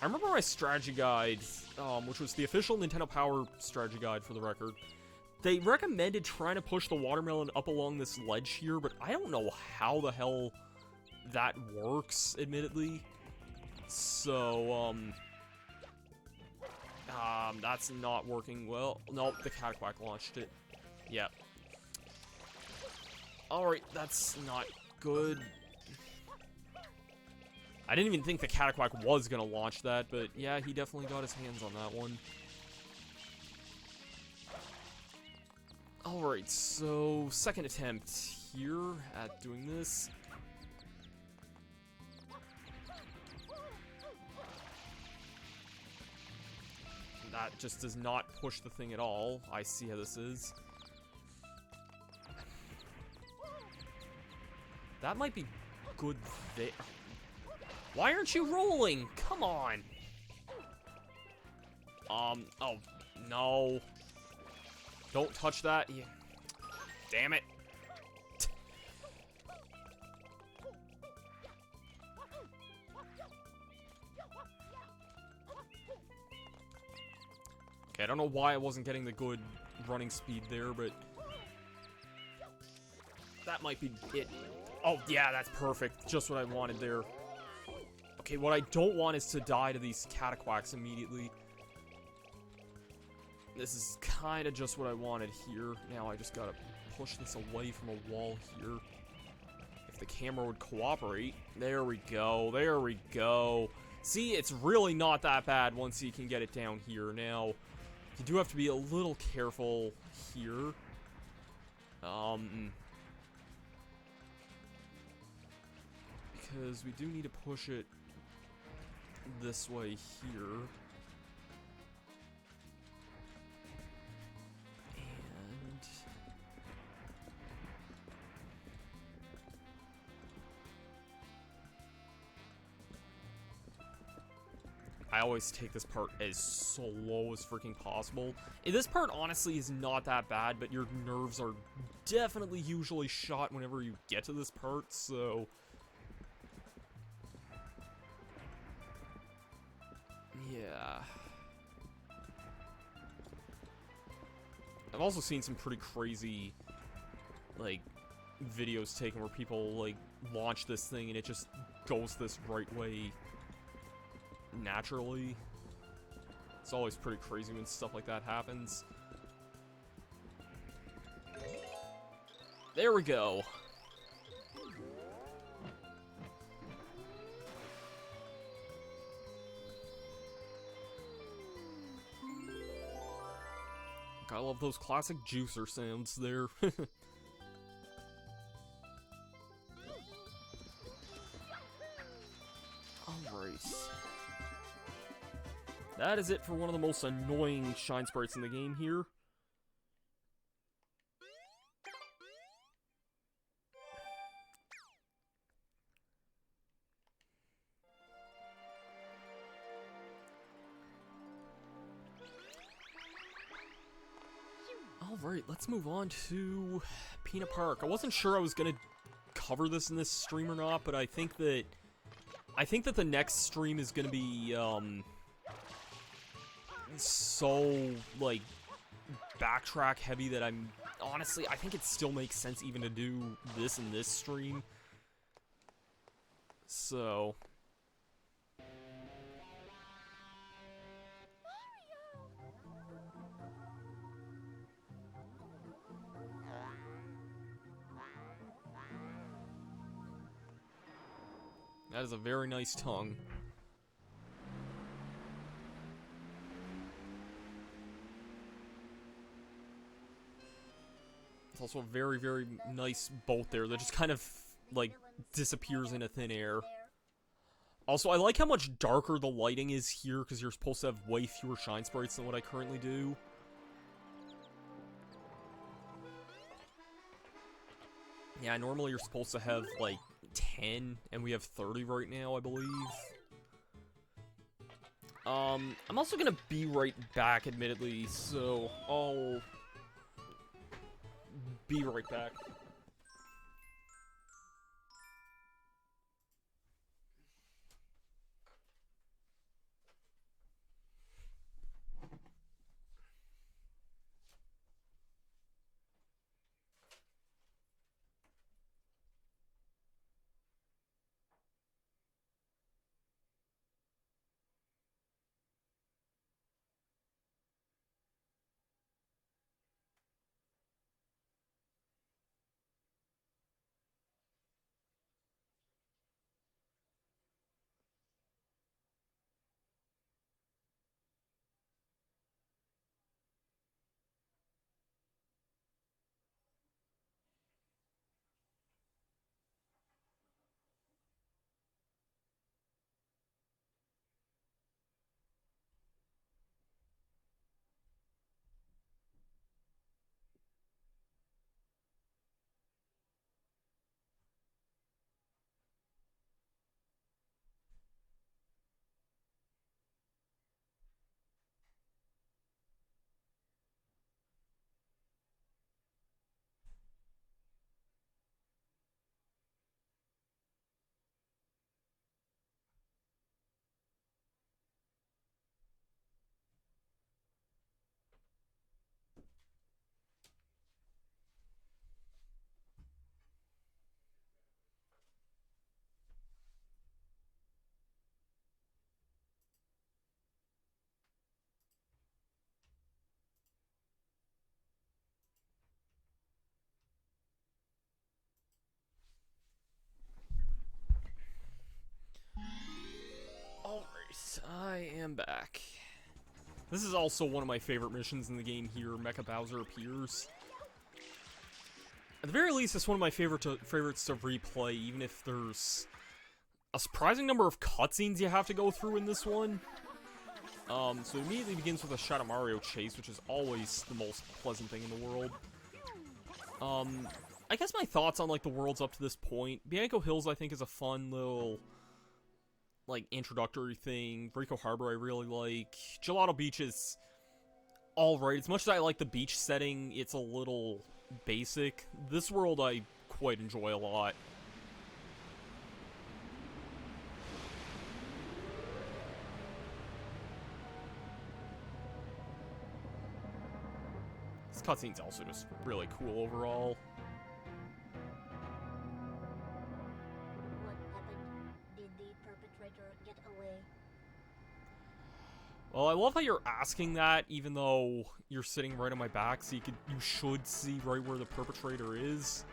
Speaker 1: I remember my strategy guide, which was the official Nintendo Power strategy guide for the record. They recommended trying to push the watermelon up along this ledge here, but I don't know how the hell that works, admittedly. So, that's not working well. Nope, the cataquack launched it. Yep. Alright, that's not good. I didn't even think the cataquack was gonna launch that, but yeah, he definitely got his hands on that one. Alright, so second attempt here at doing this. That just does not push the thing at all. I see how this is. That might be good there. Why aren't you rolling? Come on. Oh, no. Don't touch that. Yeah. Damn it. Okay, I don't know why I wasn't getting the good running speed there, but that might be it. Oh, yeah, that's perfect. Just what I wanted there. Okay, what I don't want is to die to these cataquacks immediately. This is kind of just what I wanted here. Now I just gotta push this away from a wall here. If the camera would cooperate. There we go. There we go. See, it's really not that bad once you can get it down here. Now, you do have to be a little careful here. Because we do need to push it this way here. And I always take this part as slow as freaking possible. And this part honestly is not that bad, but your nerves are definitely usually shot whenever you get to this part, so yeah. I've also seen some pretty crazy, like, videos taken where people, like, launch this thing and it just goes this right way naturally. It's always pretty crazy when stuff like that happens. There we go. I love those classic juicer sounds there. Alright. That is it for one of the most annoying shine sprites in the game here. Alright, let's move on to Peanut Park. I wasn't sure I was gonna cover this in this stream or not, but I think that the next stream is gonna be so like backtrack heavy that honestly I think it still makes sense even to do this in this stream. So that is a very nice tongue. It's also a very, very nice boat there that just kind of, like, disappears into thin air. Also, I like how much darker the lighting is here, because you're supposed to have way fewer shine sprites than what I currently do. Yeah, normally you're supposed to have, like, 10, and we have 30 right now, I believe. I'm also gonna be right back, admittedly, so I'll be right back. Alright, I am back. This is also one of my favorite missions in the game here, Mecha Bowser appears. At the very least, it's one of my favorites to replay, even if there's a surprising number of cutscenes you have to go through in this one. So it immediately begins with a Shadow Mario chase, which is always the most pleasant thing in the world. I guess my thoughts on, like, the worlds up to this point. Bianco Hills, I think, is a fun little, like, introductory thing. Rico Harbor I really like. Gelato Beach is alright. As much as I like the beach setting, it's a little basic. This world I quite enjoy a lot. This cutscene's also just really cool overall.
Speaker 2: What happened? Did the perpetrator get away?
Speaker 1: Well, I love how you're asking that, even though you're sitting right on my back, so you should see right where the perpetrator is.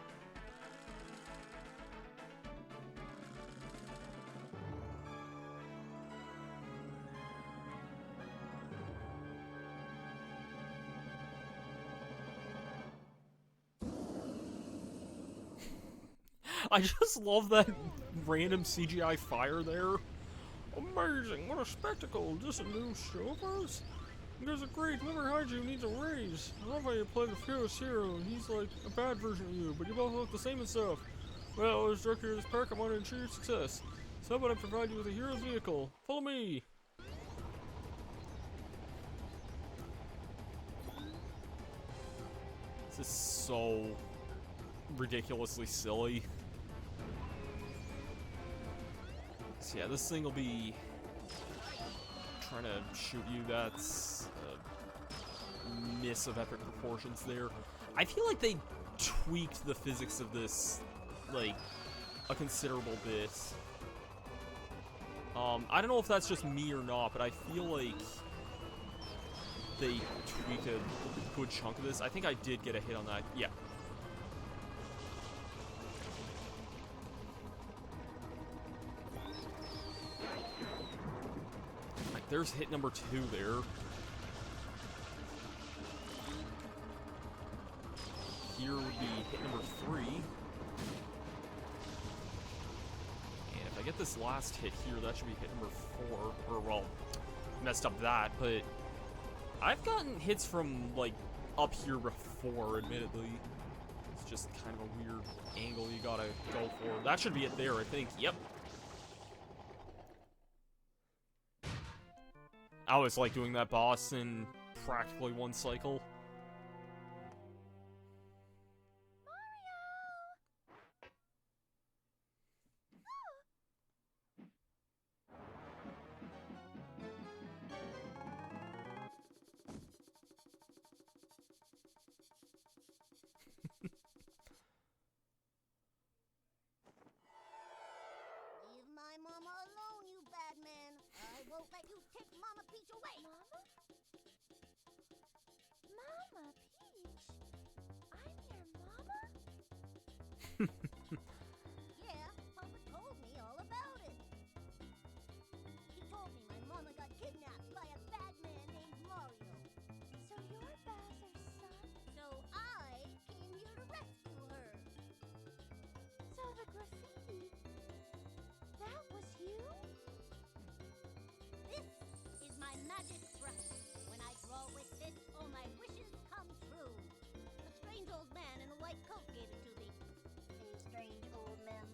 Speaker 1: I just love that random CGI fire there. Amazing! What a spectacle! Is this a new show of us? There's a great whoever hides you needs a raise. I love how you play the fearless hero, and he's like a bad version of you, but you both look the same and stuff. Well, as director of this park, I want to ensure your success. So how about I provide you with a hero's vehicle? Follow me! This is so ridiculously silly. So yeah, this thing will be trying to shoot you. That's a miss of epic proportions there. I feel like they tweaked the physics of this, like, a considerable bit. I don't know if that's just me or not, but I feel like they tweaked a good chunk of this. I think I did get a hit on that. Yeah. Like, there's hit number 2 there. Here would be hit number 3. And if I get this last hit here, that should be hit number 4. Or, well, messed up that, but I've gotten hits from, like, up here before, admittedly. It's just kind of a weird angle you gotta go for. That should be it there, I think. Yep. I always like doing that boss in practically one cycle.
Speaker 2: Leave my mama alone, you bad man. I won't let you take Mama Peach away. Mama? Mama Peach? I'm your mama? Yeah, Papa told me all about it. He told me my mama got kidnapped by a bad man named Mario. So you're Bowser's son? So I came here to rescue her. So the graffiti, that was you? This is my magic brush. When I draw with this, all my wishes come true. A strange old man in a white coat gave it to me. A strange old man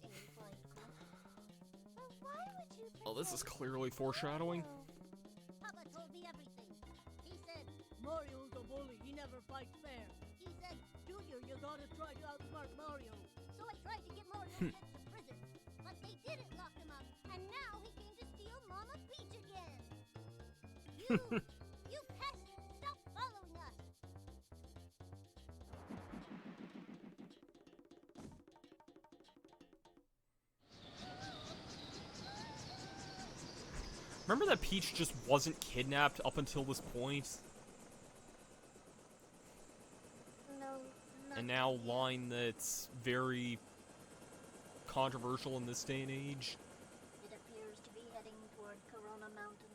Speaker 2: in a white coat? But why would you
Speaker 1: Oh, this is clearly foreshadowing.
Speaker 2: Papa told me everything. He said, Mario's a bully, he never fights fair. He said, Junior, you gotta try to outsmart Mario. So I tried to get Mario sent to prison. But they didn't lock him up, and now he came to steal Mama Peach again. You pest, stop following us.
Speaker 1: Remember that Peach just wasn't kidnapped up until this point?
Speaker 2: No,
Speaker 1: And now line that's very controversial in this day and age.
Speaker 2: It appears to be heading toward Corona Mountain.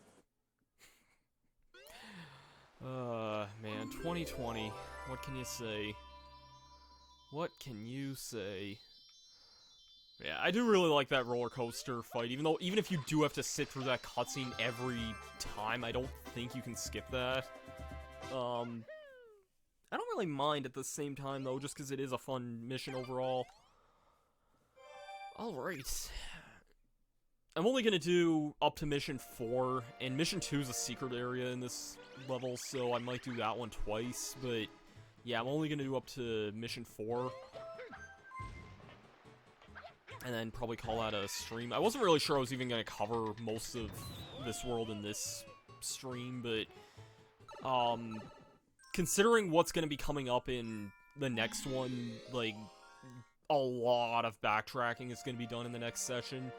Speaker 1: Man, 2020. What can you say? What can you say? Yeah, I do really like that roller coaster fight, even if you do have to sit through that cutscene every time, I don't think you can skip that. I don't really mind at the same time, though, just because it is a fun mission overall. Alright. I'm only gonna do up to Mission 4, and Mission 2 is a secret area in this level, so I might do that one twice, but yeah, I'm only gonna do up to Mission 4. And then probably call that a stream. I wasn't really sure I was even gonna cover most of this world in this stream, but considering what's gonna be coming up in the next one, like, a lot of backtracking is gonna be done in the next session.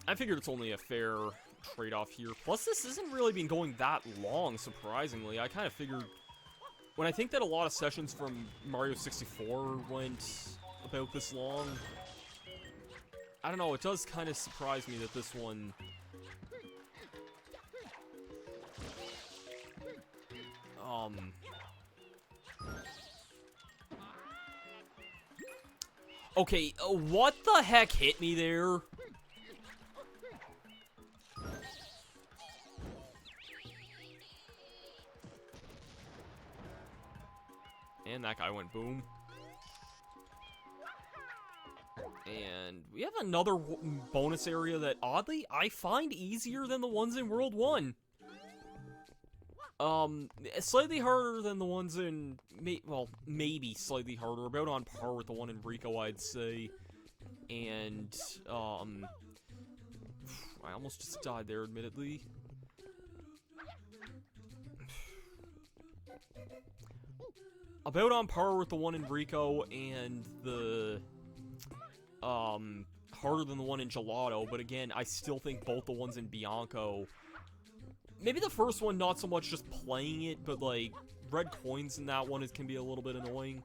Speaker 1: I figured it's only a fair trade-off here. Plus, this isn't really been going that long, surprisingly. I kind of figured... When I think that a lot of sessions from Mario 64 went about this long... I don't know, it does kind of surprise me that this one... Okay, what the heck hit me there? And that guy went boom. And we have another bonus area that, oddly, I find easier than the ones in World 1. Slightly harder than the ones in, well, maybe slightly harder, about on par with the one in Rico, I'd say. and, I almost just died there, admittedly. About on par with the one in Rico and the, harder than the one in Gelato, but again, I still think both the ones in Bianco, maybe the first one not so much just playing it, but like, red coins in that one can be a little bit annoying.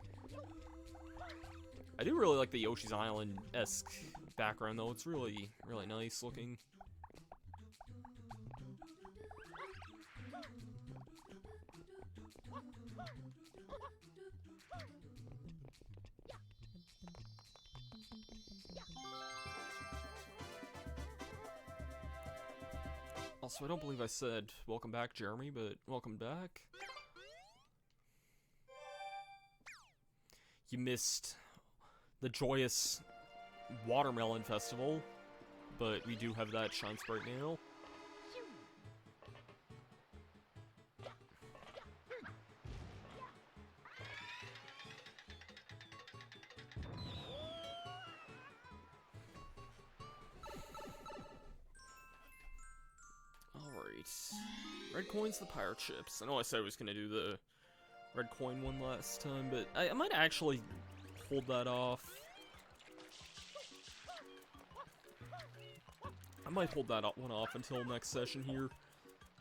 Speaker 1: I do really like the Yoshi's Island-esque background though, it's really, really nice looking. Also, I don't believe I said welcome back, Jeremy, but welcome back. You missed the joyous Watermelon Festival, but we do have that Shine Sprite now. Red coins, the pirate ships. I know I said I was gonna do the red coin one last time, but I might actually hold that off. I might hold that one off until next session here.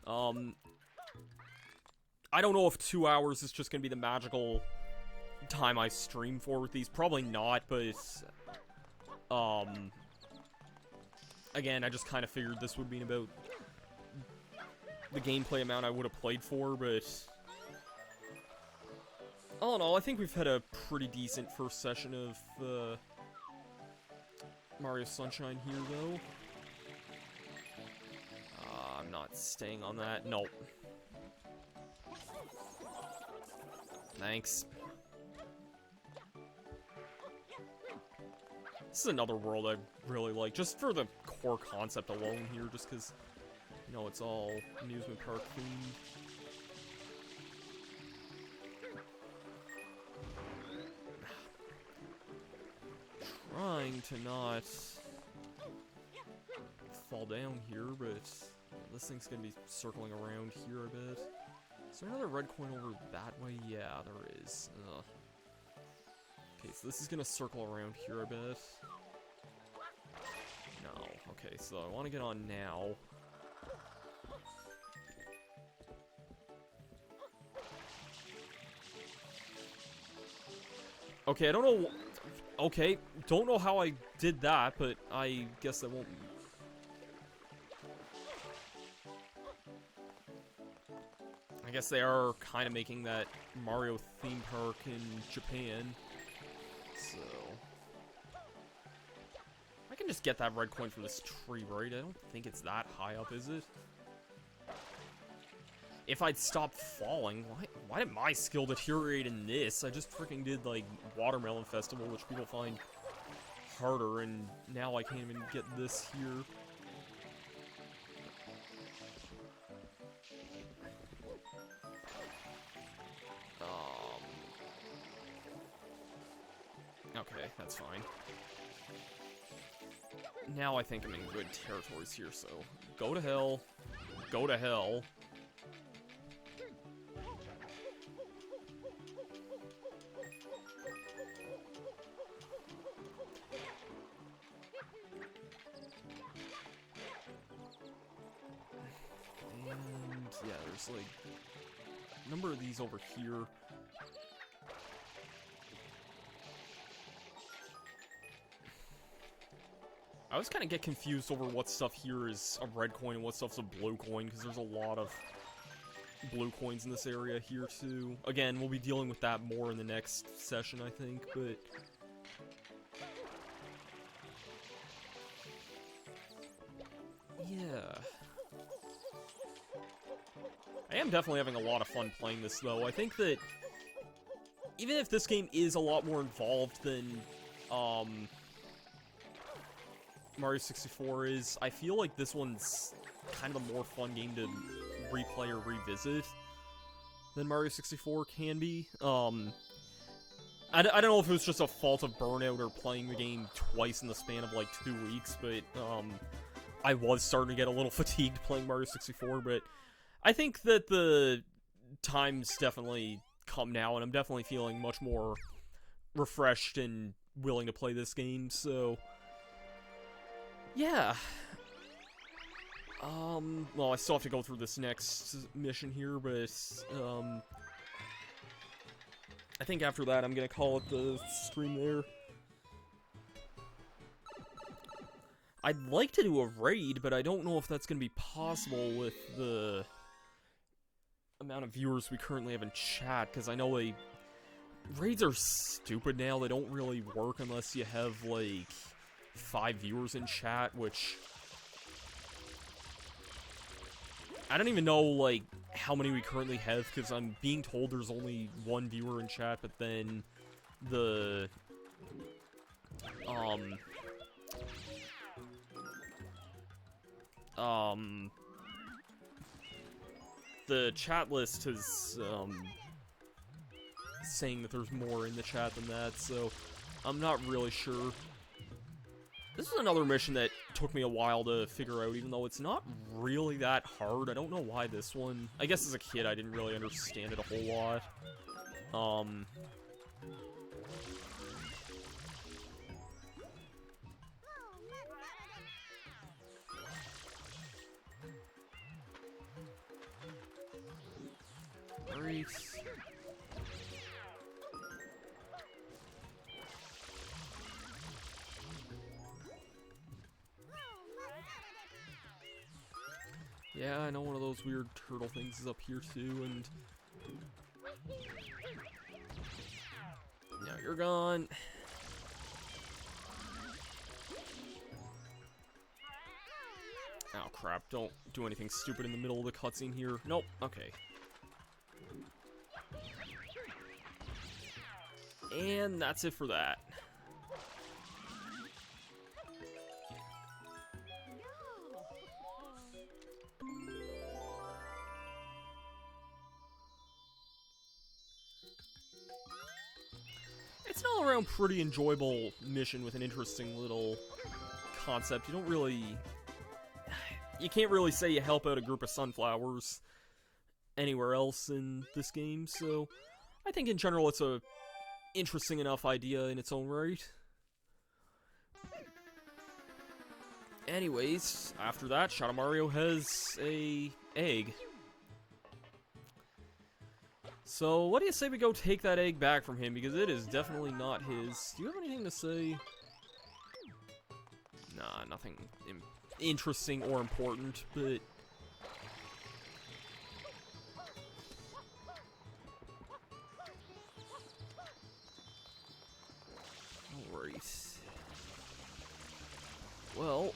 Speaker 1: I don't know if 2 hours is just gonna be the magical time I stream for with these. Probably not, but again, I just kind of figured this would be about the gameplay amount I would have played for, but all in all, I think we've had a pretty decent first session of Mario Sunshine here, though. I'm not staying on that. Nope. Thanks. This is another world I really like, just for the core concept alone here, just because, you know, it's all amusement park themed. Trying to not fall down here, but this thing's gonna be circling around here a bit. Is there another red coin over that way? Yeah, there is. Ugh. Okay, so this is gonna circle around here a bit. No. Okay, so I want to get on now. Okay, I don't know. Okay, don't know how I did that, but I guess I won't. I guess they are kind of making that Mario theme park in Japan. So I can just get that red coin from this tree, right? I don't think it's that high up, is it? If I'd stopped falling, why did my skill deteriorate in this? I just freaking did, like, Watermelon Festival, which people find harder, and now I can't even get this here. Okay, that's fine. Now I think I'm in good territories here, so go to hell. Go to hell. Yeah, there's like a number of these over here. I always kind of get confused over what stuff here is a red coin and what stuff's a blue coin, because there's a lot of blue coins in this area here too. Again, we'll be dealing with that more in the next session, I think, but yeah. I am definitely having a lot of fun playing this, though. I think that even if this game is a lot more involved than Mario 64 is, I feel like this one's kind of a more fun game to replay or revisit than Mario 64 can be. I don't know if it was just a fault of burnout or playing the game twice in the span of, like, 2 weeks, but, I was starting to get a little fatigued playing Mario 64, but I think that the time's definitely come now, and I'm definitely feeling much more refreshed and willing to play this game, so yeah. Well, I still have to go through this next mission here, but, I think after that I'm gonna call it the stream there. I'd like to do a raid, but I don't know if that's gonna be possible with the amount of viewers we currently have in chat, because I know raids are stupid now. They don't really work unless you have, like, 5 viewers in chat, which I don't even know, like, how many we currently have, because I'm being told there's only 1 viewer in chat, but then the the chat list is, saying that there's more in the chat than that, so I'm not really sure. This is another mission that took me a while to figure out, even though it's not really that hard. I don't know why this one... I guess as a kid I didn't really understand it a whole lot. Great. Yeah, I know one of those weird turtle things is up here too, and... now you're gone. Oh crap, don't do anything stupid in the middle of the cutscene here. Nope, okay. And that's it for that. It's an all-around pretty enjoyable mission with an interesting little concept. You don't really... you can't really say you help out a group of sunflowers anywhere else in this game, so I think in general it's a interesting enough idea in its own right. Anyways, after that, Shadow Mario has a egg. So, what do you say we go take that egg back from him, because it is definitely not his. Do you have anything to say? Nah, nothing interesting or important, but... alright. Well...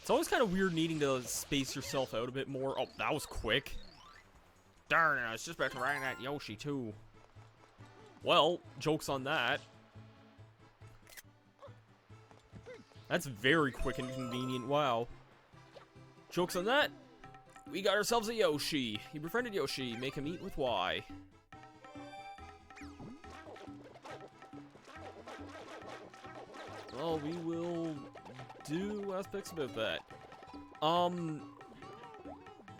Speaker 1: it's always kind of weird needing to space yourself out a bit more. Oh, that was quick. Darn it, I was just about to ride at Yoshi, too. Well, joke's on that. That's very quick and convenient, wow. Joke's on that. We got ourselves a Yoshi. He befriended Yoshi. Make him eat with Y. Well, we will do aspects about that.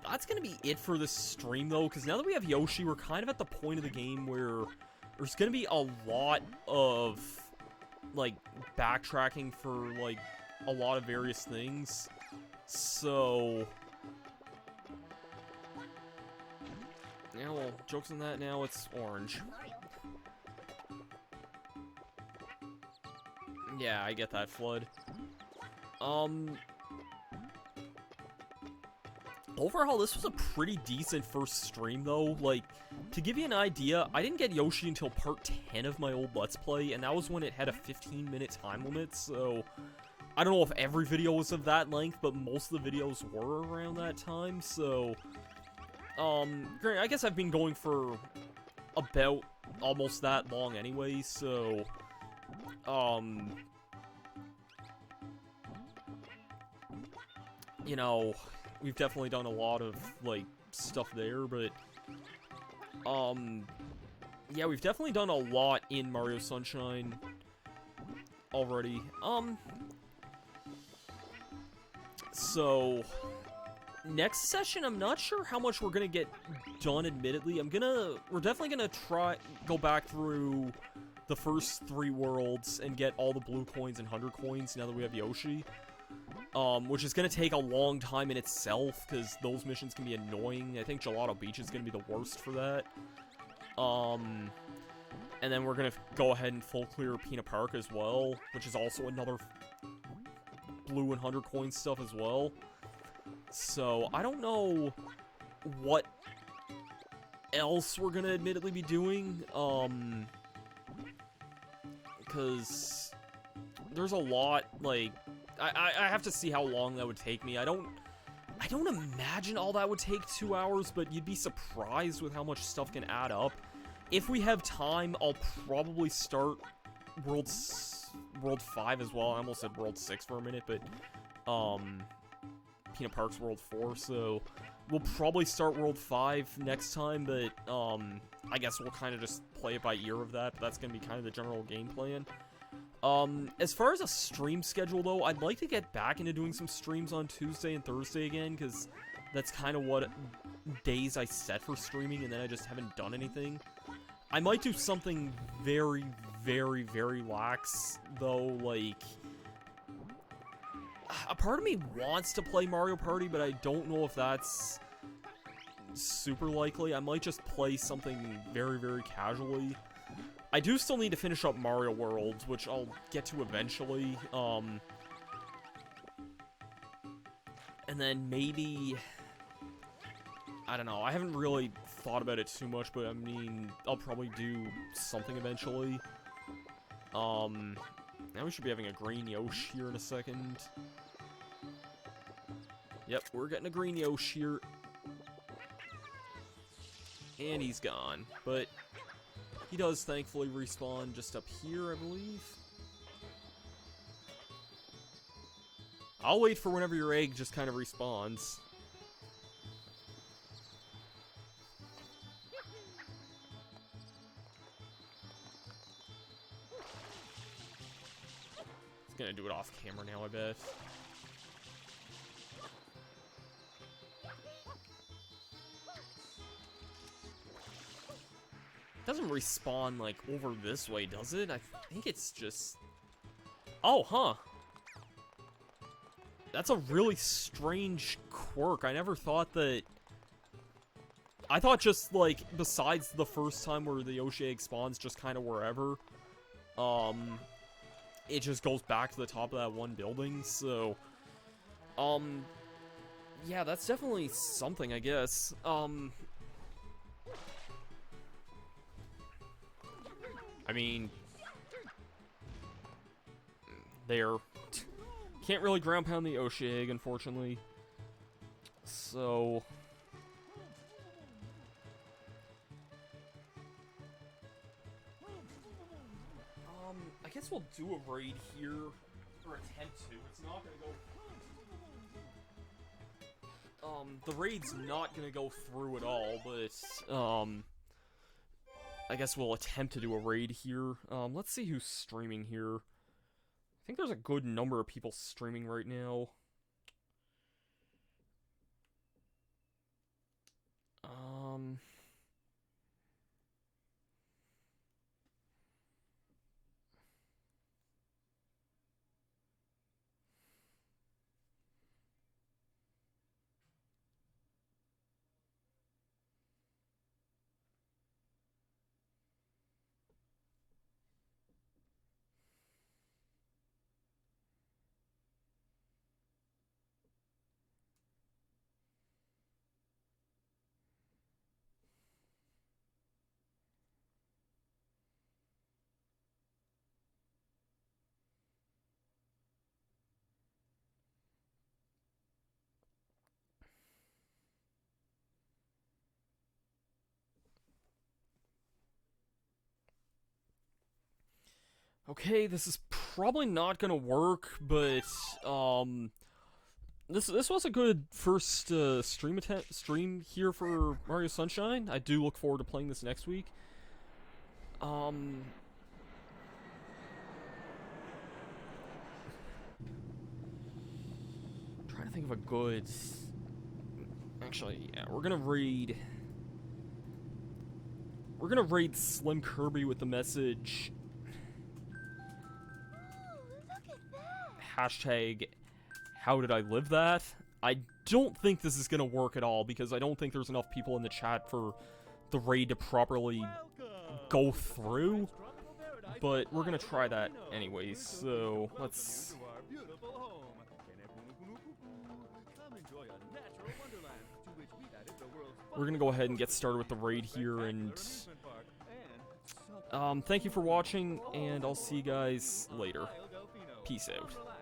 Speaker 1: That's gonna be it for this stream, though, because now that we have Yoshi, we're kind of at the point of the game where there's gonna be a lot of, like, backtracking for, like, a lot of various things. So... yeah, well, joke's on that, now it's orange. Yeah, I get that, Flood. Overall, this was a pretty decent first stream, though. Like, to give you an idea, I didn't get Yoshi until part 10 of my old Let's Play, and that was when it had a 15-minute time limit, so... I don't know if every video was of that length, but most of the videos were around that time, so... granted, I guess I've been going for about almost that long anyway, so... you know, we've definitely done a lot of, like, stuff there, but, yeah, we've definitely done a lot in Mario Sunshine already. So, next session, I'm not sure how much we're gonna get done, admittedly. We're definitely gonna go back through the first 3 worlds and get all the blue coins and 100 coins now that we have Yoshi. Which is gonna take a long time in itself, because those missions can be annoying. I think Gelato Beach is gonna be the worst for that. And then we're gonna go ahead and full clear Peanut Park as well, which is also another blue and 100 coin stuff as well. So, I don't know what else we're gonna admittedly be doing, because there's a lot, like, I have to see how long that would take me. I don't imagine all that would take 2 hours, but you'd be surprised with how much stuff can add up. If we have time, I'll probably start World 5 as well. I almost said World 6 for a minute, but, Peanut Park's World 4, so we'll probably start World 5 next time, but, I guess we'll kind of just play it by ear of that, but that's gonna be kind of the general game plan. As far as a stream schedule, though, I'd like to get back into doing some streams on Tuesday and Thursday again, because that's kind of what days I set for streaming, and then I just haven't done anything. I might do something very, very, very lax, though, like, a part of me wants to play Mario Party, but I don't know if that's super likely. I might just play something very, very casually. I do still need to finish up Mario World, which I'll get to eventually, and then maybe, I don't know, I haven't really thought about it too much, but I mean, I'll probably do something eventually. Now we should be having a green Yoshi here in a second. Yep, we're getting a green Yoshi here. And he's gone, but he does thankfully respawn just up here, I believe. I'll wait for whenever your egg just kind of respawns. It's gonna do it off camera now, I bet. It doesn't respawn, like, over this way, does it? I think it's just... Oh, huh. That's a really strange quirk. I never thought that... I thought just, like, besides the first time where the Yoshi egg spawns just kind of wherever, it just goes back to the top of that one building, so... Yeah, that's definitely something, I guess. I mean, there. Can't really ground pound the Yoshi egg, unfortunately. So, I guess we'll do a raid here, or attempt to. It's not gonna go. The raid's not gonna go through at all, but I guess we'll attempt to do a raid here. Let's see who's streaming here. I think there's a good number of people streaming right now. Okay, this is probably not gonna work, but, this was a good first stream here for Mario Sunshine. I do look forward to playing this next week. Trying to think of a good. Actually, yeah, we're gonna raid Slim Kirby with the message
Speaker 2: Look at that!
Speaker 1: hashtag how did I live that? I don't think this is gonna work at all because I don't think there's enough people in the chat for the raid to properly go through. But we're gonna try that anyways, so let's... We're gonna go ahead and get started with the raid here, and thank you for watching, and I'll see you guys later. Peace out.